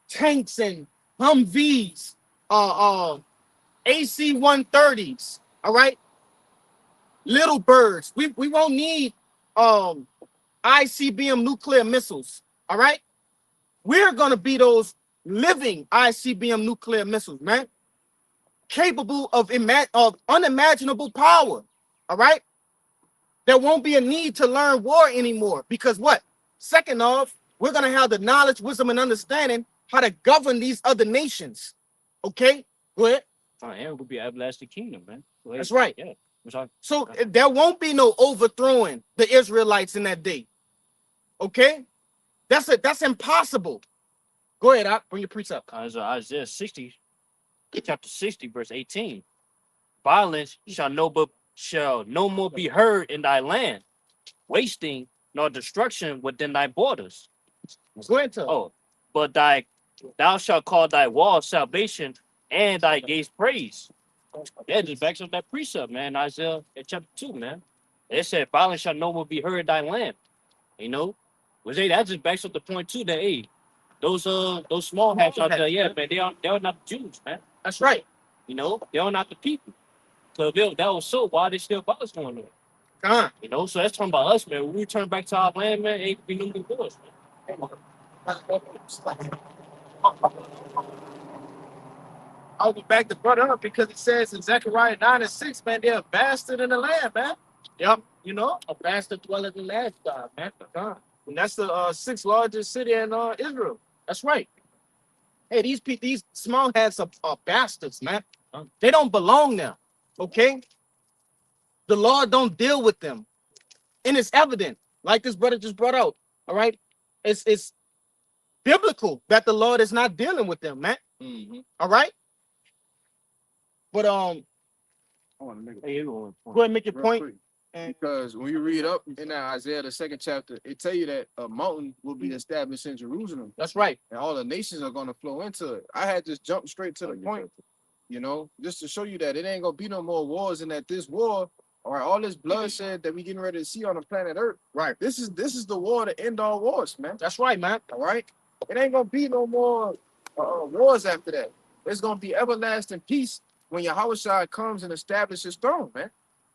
tanks and Humvees, AC-130s. All right. Little birds. We won't need ICBM nuclear missiles. All right. We're gonna be those living ICBM nuclear missiles, man. Capable of unimaginable power. All right. There won't be a need to learn war anymore because what? Second off, we're going to have the knowledge, wisdom, and understanding how to govern these other nations. Okay? Go ahead. And we'll be everlasting kingdom, man. Go ahead. That's right. Yeah. Which I- So there won't be no overthrowing the Israelites in that day. Okay? That's impossible. Go ahead, Ak, bring your precept. Isaiah 60, chapter 60, verse 18. Violence shall no more be heard in thy land, wasting nor destruction within thy borders. Go ahead, tell. Oh, but thou shalt call thy wall salvation and thy gates praise. Yeah, just backs up that precept, man. Isaiah chapter 2, man. It said, violence shall no more be heard in thy land. You know? That just backs up the point too that hey, those small hats out there, yeah, man, they are not the Jews, man. That's right. You know, they are not the people. So if that was so, why they still violence going on? Come You know, so that's talking about us, man. When we return back to our land, man, ain't be no more wars, man. I'll be back to brother up because it says in Zechariah 9:6, man, they're a bastard in the land, man. Yep, you know, a bastard dwelleth in the land, man. And that's the sixth largest city in Israel. That's right. Hey, these small hats are bastards, man. They don't belong there. Okay? The Lord don't deal with them. And it's evident, like this brother just brought out. All right. It's biblical that the Lord is not dealing with them, man. All right. But I want to make Hey, go ahead and make your real point. quick. Because when you read up in that Isaiah, the second chapter, it tell you that a mountain will be established in Jerusalem. That's right. And all the nations are going to flow into it. I had just jumped straight to the point, you know, just to show you that it ain't going to be no more wars and that this war or all this bloodshed that we getting ready to see on the planet Earth. Right. This is the war to end all wars, man. That's right, man. All right. It ain't going to be no more wars after that. There's going to be everlasting peace when Yahushua comes and establishes his throne, man.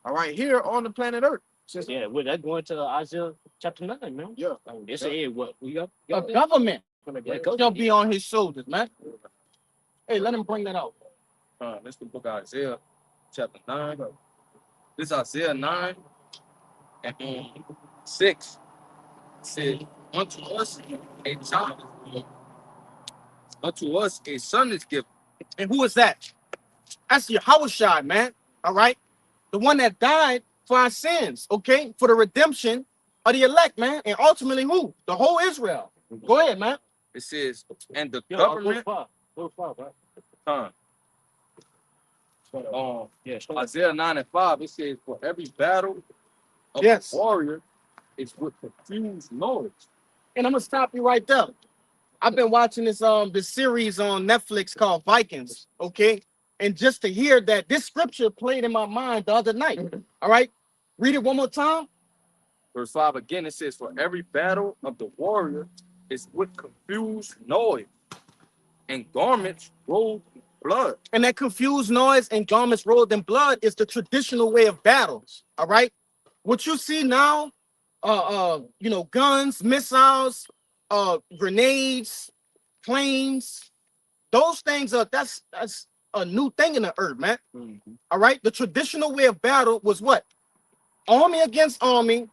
All right. Here on the planet Earth. Just, yeah, well, that's going to Isaiah chapter 9, man. yeah. They say, hey, what we got? A government Yeah, shall be on his shoulders, man. Hey, let him bring that out. This is the book of Isaiah, chapter 9. This is Isaiah 9 and 6. It says, unto us a child is born, unto us a son is given. And who is that? That's Yahushua, man. All right. The one that died for our sins, okay? For the redemption of the elect, man. And ultimately who? The whole Israel. Go ahead, man. It says, and the Yo, government. Go far, bro. Yeah, Isaiah 9 and 5, it says, for every battle of Yes. a warrior is with confused noise. And I'm gonna stop you right there. I've been watching this series on Netflix called Vikings, okay? And just to hear that this scripture played in my mind the other night. All right, read it one more time. Verse 5 again, it says, for every battle of the warrior is with confused noise and garments rolled in blood. And that confused noise and garments rolled in blood is the traditional way of battles. All right, what you see now, you know, guns, missiles, grenades, planes, those things are that's a new thing in the earth, man. Mhm. All right. The traditional way of battle was what? Army against army,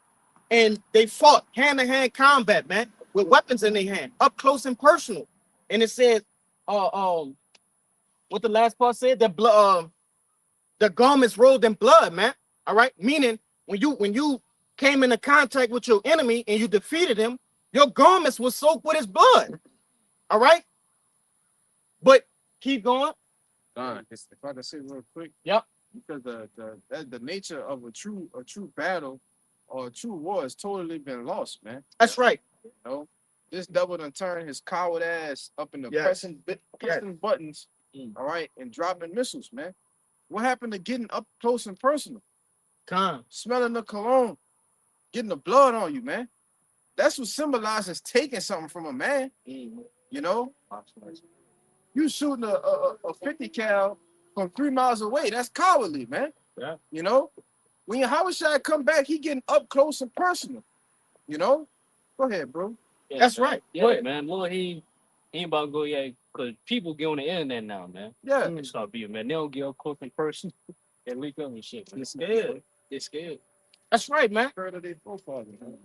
and they fought hand-to-hand combat, man, with weapons in their hand, up close and personal. And it said, what the last part said, that blood, the garments rolled in blood, man. All right, meaning when you came into contact with your enemy and you defeated him, your garments were soaked with his blood. All right, but keep going. If I can say real quick, Yep. because the nature of a true battle or a true war has totally been lost, man. That's right. You know, this devil done turned his coward ass up into Yes. pressing buttons, all right, and dropping missiles, man. What happened to getting up close and personal, Con. smelling the cologne, getting the blood on you, man? That's what symbolizes taking something from a man. You know, you shooting a 50 cal from 3 miles away. That's cowardly, man. Yeah. You know, when your Howard Shad come back, he getting up close and personal. You know, go ahead, bro. Yeah, That's man. right. Go Yeah, ahead. man. Lord, he ain't about to go yet because people get on the internet now, man. Yeah, They start being, man. They don't get up close in person. They leak up and shit. Man. They're scared. They're scared. That's right, man. heard of their forefathers, man.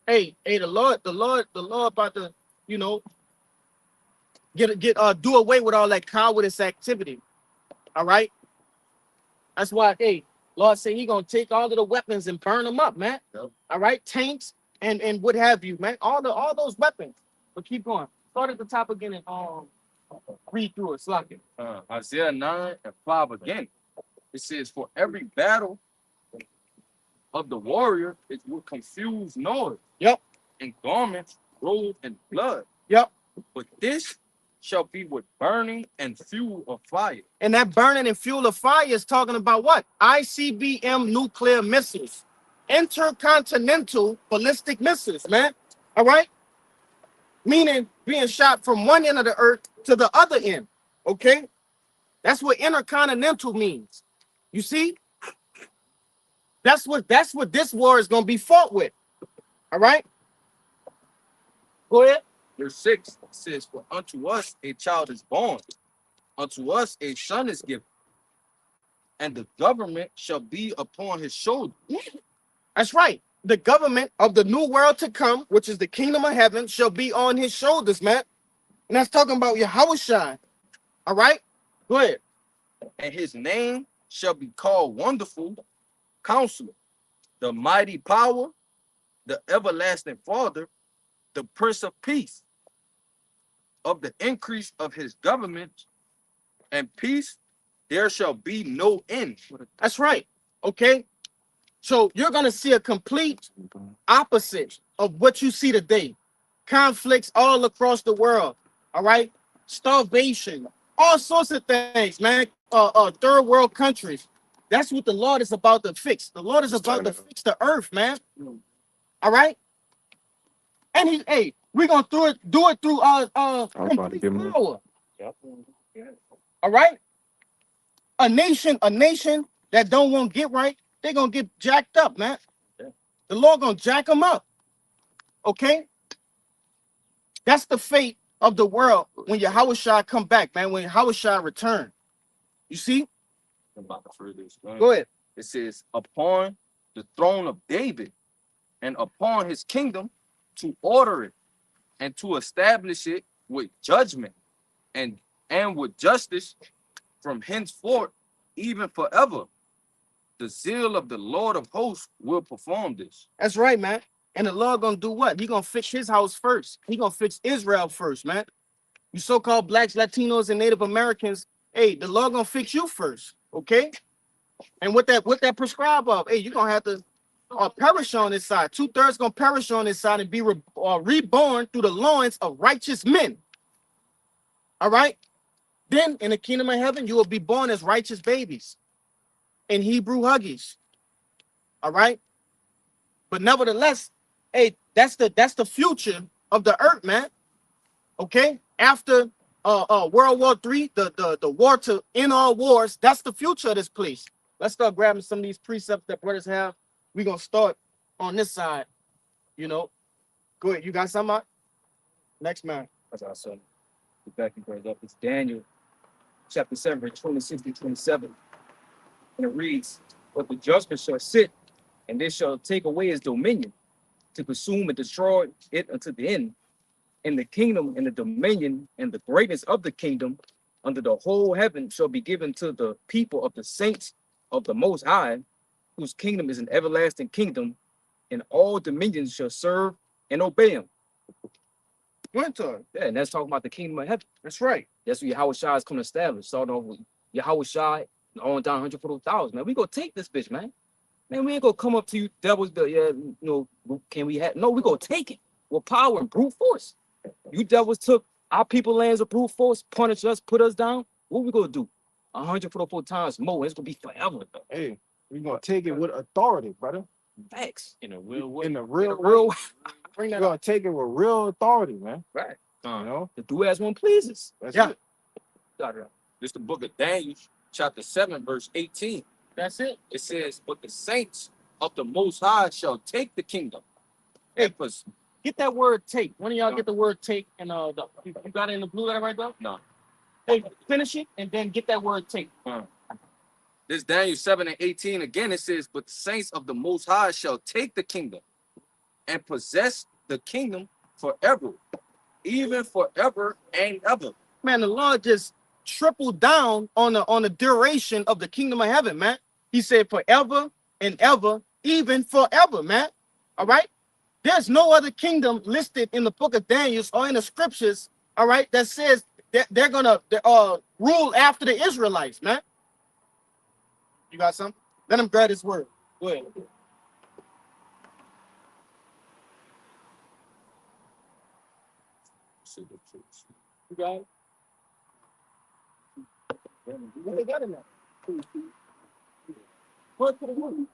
Hey, the Lord about to, you know, do away with all that cowardice activity. All right. That's why, hey, Lord said he gonna take all of the weapons and burn them up, man. Yep. All right, tanks and what have you, man. All those weapons. But keep going. Start at the top again and read through it. Slock it. Isaiah 9:5 again. It says, for every battle of the warrior is with confused noise. Yep. And garments rolled in blood. Yep. But this shall be with burning and fuel of fire. And that burning and fuel of fire is talking about what? ICBM nuclear missiles, intercontinental ballistic missiles, man. All right. Meaning being shot from one end of the earth to the other end. Okay. That's what intercontinental means. You see? That's what this war is going to be fought with. All right. Go ahead. Verse 6 says, for unto us a child is born, unto us a son is given, and the government shall be upon his shoulder. That's right. The government of the new world to come, which is the kingdom of heaven, shall be on his shoulders, man. And that's talking about Yahushua. All right? Go ahead. And his name shall be called Wonderful Counselor, the Mighty Power, the Everlasting Father, the Prince of Peace. Of the increase of his government and peace, there shall be no end. That's right. Okay? So you're going to see a complete opposite of what you see today. Conflicts all across the world. All right? Starvation, all sorts of things, man. Third world countries. That's what the Lord is about to fix. The Lord is about to fix the earth, man. All right? And we're gonna do it through complete power. Yep. All right? A nation that don't want to get right, they're gonna get jacked up, man. Yeah. The Lord gonna jack them up. Okay? That's the fate of the world when Yahushua come back, man. When Yahushua return. You see? I'm about to further explain. Go ahead. It says, upon the throne of David and upon his kingdom to order it and to establish it with judgment and with justice from henceforth, even forever. The zeal of the Lord of hosts will perform this. That's right, man. And the Lord gonna do what? He gonna fix his house first. He gonna fix Israel first, man. You so-called blacks, Latinos, and Native Americans, hey, the Lord gonna fix you first, okay? And what that prescribe of, hey, you're gonna have to perish on this side. 2/3 gonna perish on this side and be reborn through the loins of righteous men. All right. Then in the kingdom of heaven, you will be born as righteous babies in Hebrew huggies. All right. But nevertheless, hey, that's the future of the earth, man. Okay. After World War III, the war to end all wars, that's the future of this place. Let's start grabbing some of these precepts that brothers have. We're gonna start on this side, you know. Go ahead. You got something? Next man. As I said, the back and up. It's Daniel chapter 7, verse 26 to 27. And it reads, "But the judgment shall sit, and they shall take away his dominion, to consume and destroy it unto the end. And the kingdom and the dominion and the greatness of the kingdom under the whole heaven shall be given to the people of the saints of the Most High, whose kingdom is an everlasting kingdom, and all dominions shall serve and obey him." Winter. Yeah, and that's talking about the kingdom of heaven. That's right. That's what Yahweh Shai is going to establish. Starting off with Yahweh Shai, on down 100,000. Man, we gonna take this bitch, man. Man, we ain't gonna come up to you devils. Can we have? No, we gonna take it with power and brute force. You devils took our people lands with brute force, punish us, put us down. What we gonna do? 144 times more. It's gonna be forever. Hey, we're gonna take it with authority, brother. Facts. In a real way. In the real Real we're gonna take it with real authority, man. right. You know, The do as one pleases. that's Yeah. it. This is the book of Daniel, chapter 7, verse 18. That's it. It says, "But the saints of the Most High shall take the kingdom." Hey. And pos- Get that word take. One of y'all No. get the word take and you got it in the blue letter right there? No. Hey, finish it and then get that word take. This Daniel 7 and 18 again, it says, "But the saints of the Most High shall take the kingdom and possess the kingdom forever, even forever and ever." Man, the Lord just tripled down on the duration of the kingdom of heaven, man. He said forever and ever, even forever, man. All right. There's no other kingdom listed in the book of Daniel or in the scriptures, all right, that says that they're gonna rule after the Israelites, man. You got something? Let him grab his word. Go ahead. You got it? What they got in there? Word to the word.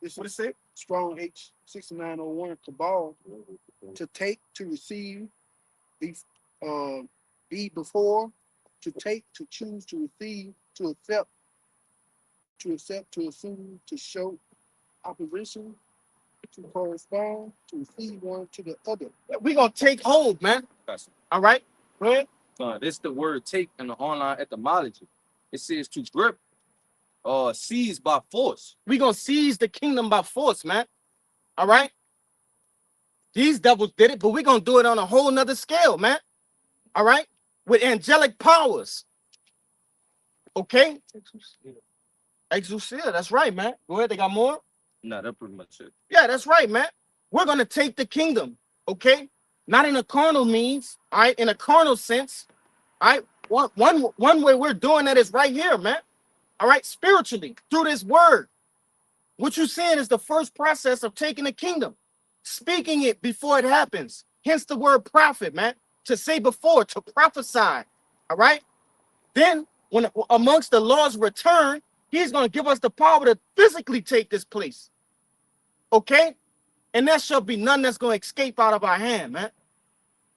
This what it say? Strong H 6901 cabal to take, to receive, be before, to take, to choose, to receive, to accept, to assume, to show opposition, to correspond, to receive one to the other. We're gonna take hold, man. All right. Go ahead. This is the word "take" in the online etymology. It says to grip, seize by force. We're gonna seize the kingdom by force, man. All right. These devils did it, but we're gonna do it on a whole nother scale, man. All right, with angelic powers. Okay. Exousia, that's right, man. Go ahead, they got more. Nah, that's pretty much it. Yeah, that's right, man. We're gonna take the kingdom, okay? Not in a carnal means, all right, in a carnal sense. All right. One way we're doing that is right here, man. All right, spiritually, through this word. What you're saying is the first process of taking the kingdom, speaking it before it happens. Hence the word prophet, man. To say before, to prophesy. All right. Then, when amongst the Lord's return, he's going to give us the power to physically take this place. Okay. And there shall be none that's going to escape out of our hand, man.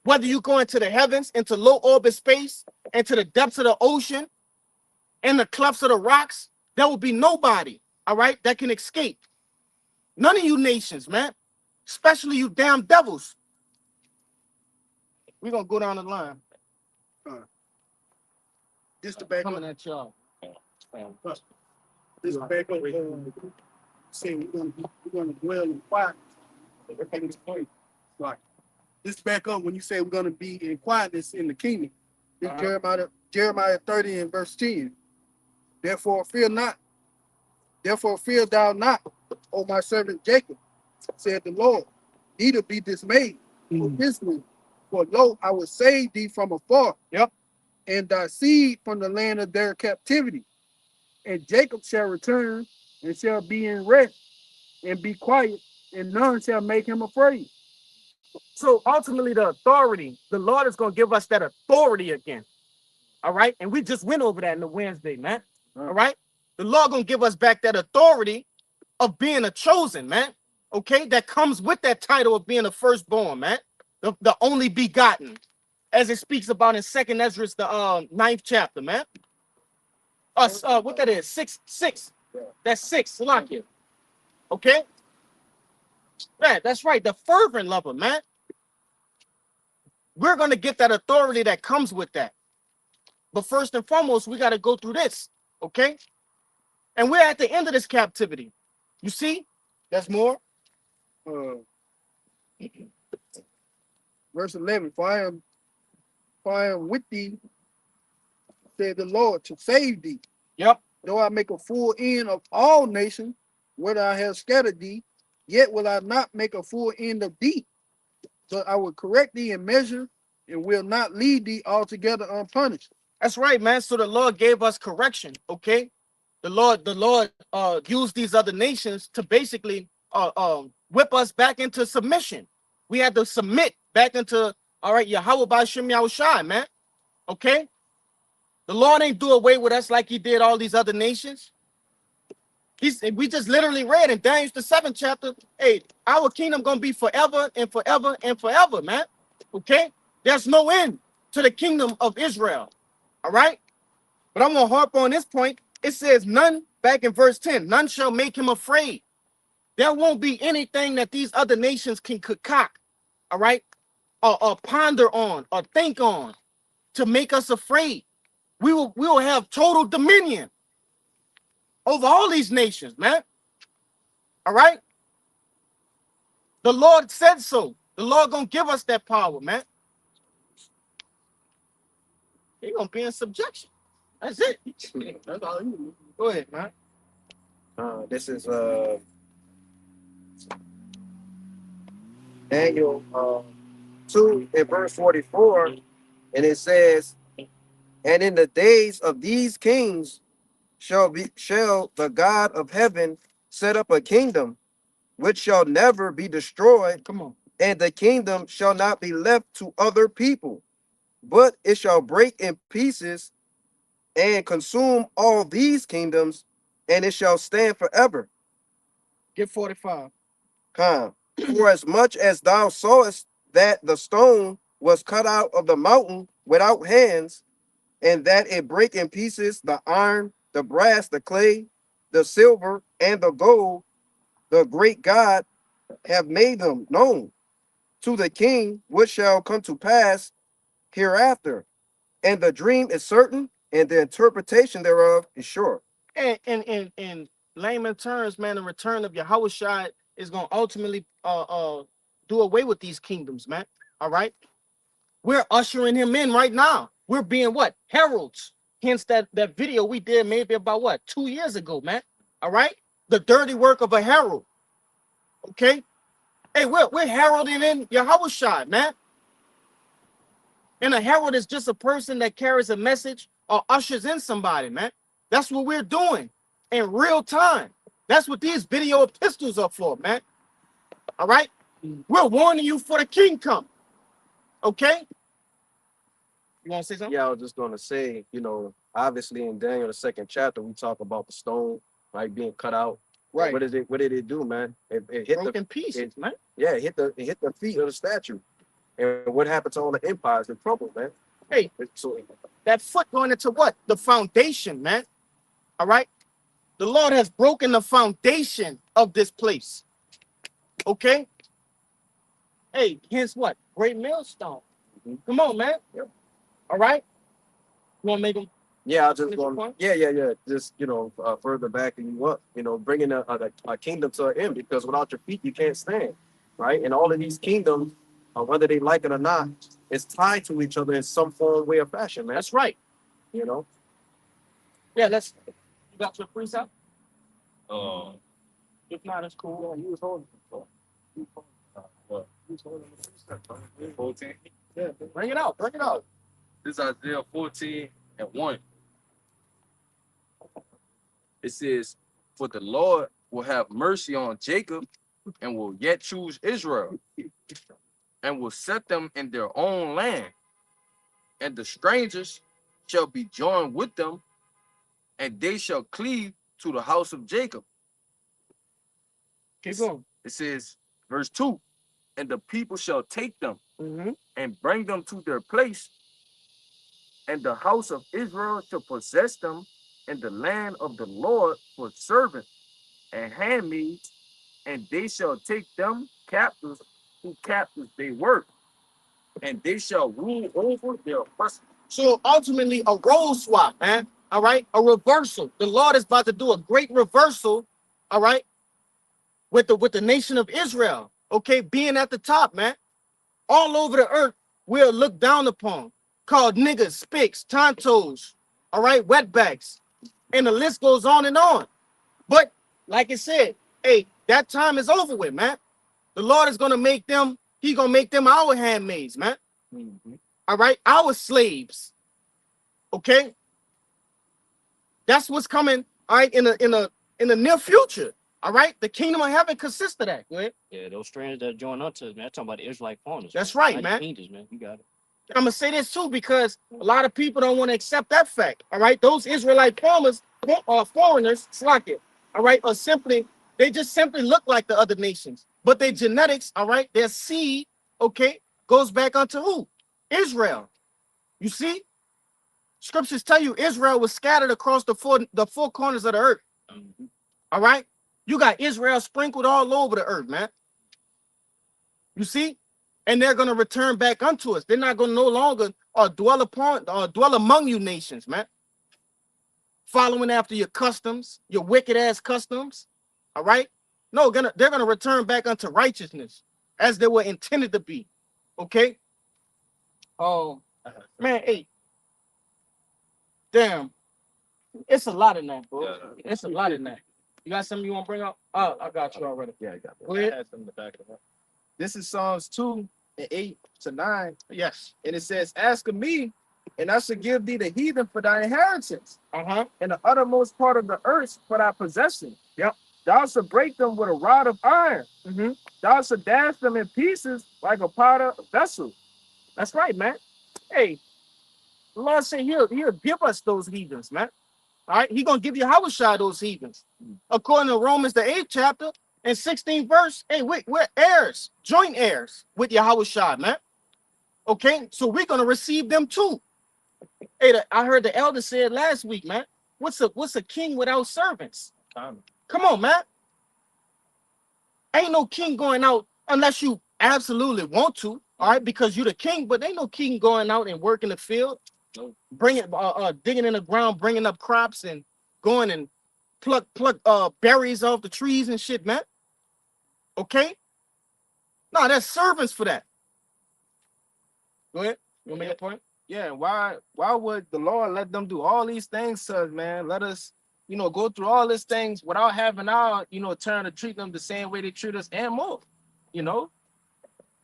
Whether you go into the heavens, into low orbit space, into the depths of the ocean, in the clefts of the rocks, there will be nobody, all right, that can escape. None of you nations, man. Especially you damn devils. We're going to go down the line. This the back Coming at y'all. This back up. Say we're gonna dwell in quiet. Right. This back up when you say we're gonna be in quietness in the kingdom. This Jeremiah 30 and verse 10. Therefore fear thou not, O my servant Jacob, said the Lord, neither be dismayed or dismayed. For lo, I will save thee from afar. Yep. And thy seed from the land of their captivity. And Jacob shall return and shall be in rest and be quiet, and none shall make him afraid. So ultimately, the authority, the Lord is going to give us that authority again. All right. And we just went over that in the Wednesday, man. All right. The Lord going to give us back that authority of being a chosen, man. Okay. That comes with that title of being a firstborn, man. The only begotten, as it speaks about in 2nd Ezra, the 9th chapter, man. What that is? 6. That's 6. Salakia. Okay. Man, that's right. The fervent lover, man. we're going to get that authority that comes with that. But first and foremost, we got to go through this, okay? And we're at the end of this captivity. You see? There's more. Uh, verse 11, for I am with thee, said the Lord, to save thee. Yep. Though I make a full end of all nations, whether I have scattered thee, yet will I not make a full end of thee. But I will correct thee in measure and will not leave thee altogether unpunished. That's right, man. So the Lord gave us correction, okay? The Lord used these other nations to basically whip us back into submission. We had to submit back into, all right, Yahweh Ba'Shem Yahushai, man. Okay? The Lord ain't do away with us like he did all these other nations. We just literally read in Daniel the 7th chapter, hey, our kingdom gonna be forever and forever and forever, man. Okay? There's no end to the kingdom of Israel. All right? But I'm gonna harp on this point. It says none, back in verse 10, none shall make him afraid. There won't be anything that these other nations can concoct, all right, or ponder on or think on to make us afraid. We will have total dominion over all these nations, man. All right? The Lord said so. The Lord gonna give us that power, man. They gonna be in subjection. That's it. That's all you need. Go ahead, man. This is Daniel 2 and verse 44, and it says, and in the days of these kings shall the God of heaven set up a kingdom which shall never be destroyed. Come on. And the kingdom shall not be left to other people, but it shall break in pieces and consume all these kingdoms, and it shall stand forever. Get 45. For as much as thou sawest that the stone was cut out of the mountain without hands, and that it break in pieces the iron, the brass, the clay, the silver, and the gold, the great God have made them known to the king, which shall come to pass hereafter. And the dream is certain, and the interpretation thereof is sure. And in layman terms, man, the return of Yahushua is gonna ultimately do away with these kingdoms, man. All right. We're ushering him in right now. We're being what? Heralds. Hence that video we did maybe about what? 2 years ago, man. All right. The dirty work of a herald. Okay. Hey, we're heralding in Yahushua, man. And a herald is just a person that carries a message or ushers in somebody, man. That's what we're doing in real time. That's what these video epistles are for, man. All right? We're warning you for the king come. Okay? You want to say something? Yeah, I was just going to say, obviously in Daniel, the 2nd chapter, we talk about the stone, right, being cut out. Right. What did it do, man? It hit broken pieces, man. Yeah, it hit the feet of the statue. And what happened to all the empires? It crumbled, man. Hey, So that foot going into what? The foundation, man. All right? The Lord has broken the foundation of this place. Okay? Hey, hence what? Great millstone. Come on, man. Yep. All right? You want to make them? yeah, I just going. Yeah. Just further backing you up. Bringing a kingdom to an end, because without your feet you can't stand, right? And all of these kingdoms, whether they like it or not, it's tied to each other in some form, way, or fashion, man. That's right. Yeah, let's. You got your preset? If not, it's cool. Yeah, he was holding it. What? He was holding the 14. Yeah, bring it out. Bring it out. This is Isaiah 14 and 1. It says, for the Lord will have mercy on Jacob and will yet choose Israel and will set them in their own land. And the strangers shall be joined with them, and they shall cleave to the house of Jacob. Keep going. It says, verse 2, and the people shall take them and bring them to their place, and the house of Israel shall possess them, and the land of the Lord for servant and handmaids, and they shall take them captives who captives they were. and they shall rule over their oppressors. So ultimately, a role swap, man. All right, a reversal. The Lord is about to do a great reversal. All right, with the nation of Israel. Okay, being at the top, man. All over the earth, we're looked down upon, called niggas, spics, tontos. All right, wetbacks, and the list goes on and on. But like I said, hey, that time is over with, man. The Lord is gonna make them. He's gonna make them our handmaids, man. All right, our slaves. Okay, that's what's coming. All right, in the near future. All right, the kingdom of heaven consists of that. Go ahead. Yeah, those strangers that join up to us, man. I'm talking about the Israelite foreigners. That's right, Not man. the Kingdoms, man. You got it. I'm gonna say this too because a lot of people don't want to accept that fact. All right, those Israelite foreigners, slack it. All right, or simply they just simply look like the other nations, but their genetics, all right, their seed, okay, goes back onto who? Israel. You see, scriptures tell you Israel was scattered across the four corners of the earth. All right, you got Israel sprinkled all over the earth, man. You see, and they're gonna return back unto us. They're not gonna no longer dwell among you nations, man. Following after your customs, your wicked ass customs. All right. No, they're gonna return back unto righteousness as they were intended to be. Okay. Oh man, hey, damn, it's a lot in that, bro. Yeah. It's a lot in that. You got something you want to bring up? Oh, I got you already. Yeah, I got that. Go ahead. I had some in the back of it. This is Psalms 2:8-9, Yes. and it says, "Ask of me, and I shall give thee the heathen for thy inheritance, Uh-huh. and the uttermost part of the earth for thy possession. Yep. Thou shalt break them with a rod of iron. Mm-hmm. Thou shalt dash them in pieces like a powder vessel." That's right, man. Hey, the Lord said he'll give us those heathens, man. All right, He's gonna give you Yahushua those heathens. According to Romans, the 8th chapter and 16th verse. Hey, we're heirs, joint heirs with Yahushua, man. Okay, so we're gonna receive them too. Hey, I heard the elder say it last week, man. What's a king without servants? Come on, man. Ain't no king going out unless you absolutely want to, all right, because you're the king, but ain't no king going out and working the field, bringing digging in the ground, bringing up crops and going and pluck berries off the trees and shit, man. Okay? No, there's servants for that. Go ahead. You want to make a point? Yeah, why would the Lord let them do all these things to us, man? Let us, go through all these things without having our, turn to treat them the same way they treat us and more.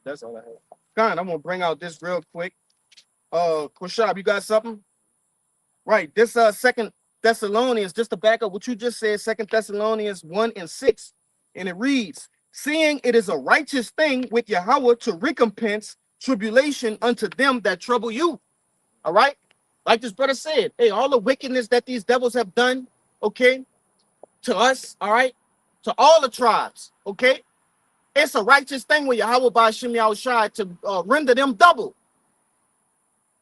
That's all I have. God, I'm gonna bring out this real quick. Kushab, you got something? Right. This Second Thessalonians, just to back up what you just said, 2 Thessalonians 1:6, and it reads, "Seeing it is a righteous thing with Yahweh to recompense tribulation unto them that trouble you." All right, like this brother said, hey, all the wickedness that these devils have done, okay, to us, all right, to all the tribes, okay, it's a righteous thing with Yahweh by Shem Yahushai to render them double.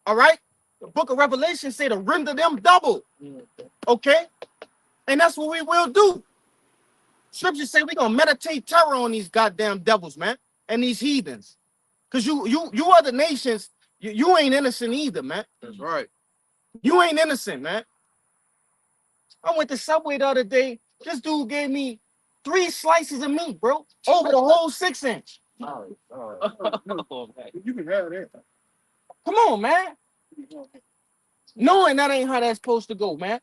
All right, the book of Revelation say to render them double, okay, and that's what we will do. Scriptures say we're gonna meditate terror on these goddamn devils, man, and these heathens, because you other nations, you ain't innocent either, man. That's right. You ain't innocent, man. I went to Subway the other day. This dude gave me 3 slices of meat, bro, over the whole 6-inch. Oh, man. You can have it. Come on, man. Knowing that ain't how that's supposed to go, man.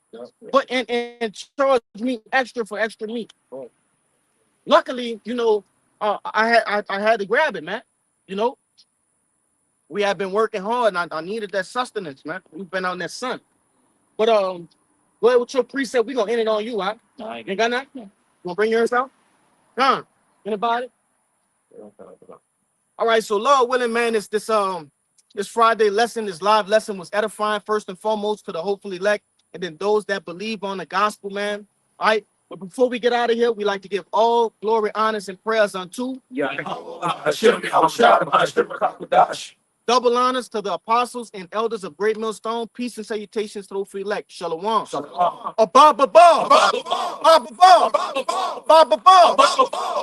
But and charge me extra for extra meat. Luckily, I had to grab it, man. We have been working hard, and I needed that sustenance, man. We've been on that sun. But go ahead with your precept. We gonna end it on you, huh? You got that? You wanna bring yours out? Huh? Anybody? All right, so Lord willing, man, this Friday lesson, this live lesson was edifying first and foremost to the hopefully elect, and then those that believe on the gospel, man. All right. But before we get out of here, we like to give all glory, honors, and prayers unto. Double honors to the apostles and elders of Great Millstone. Peace and salutations to the hopefully elect. Shalom. Abba.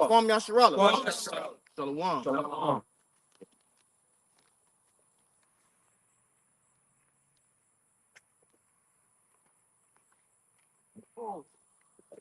Form Yasharallah. Shalom.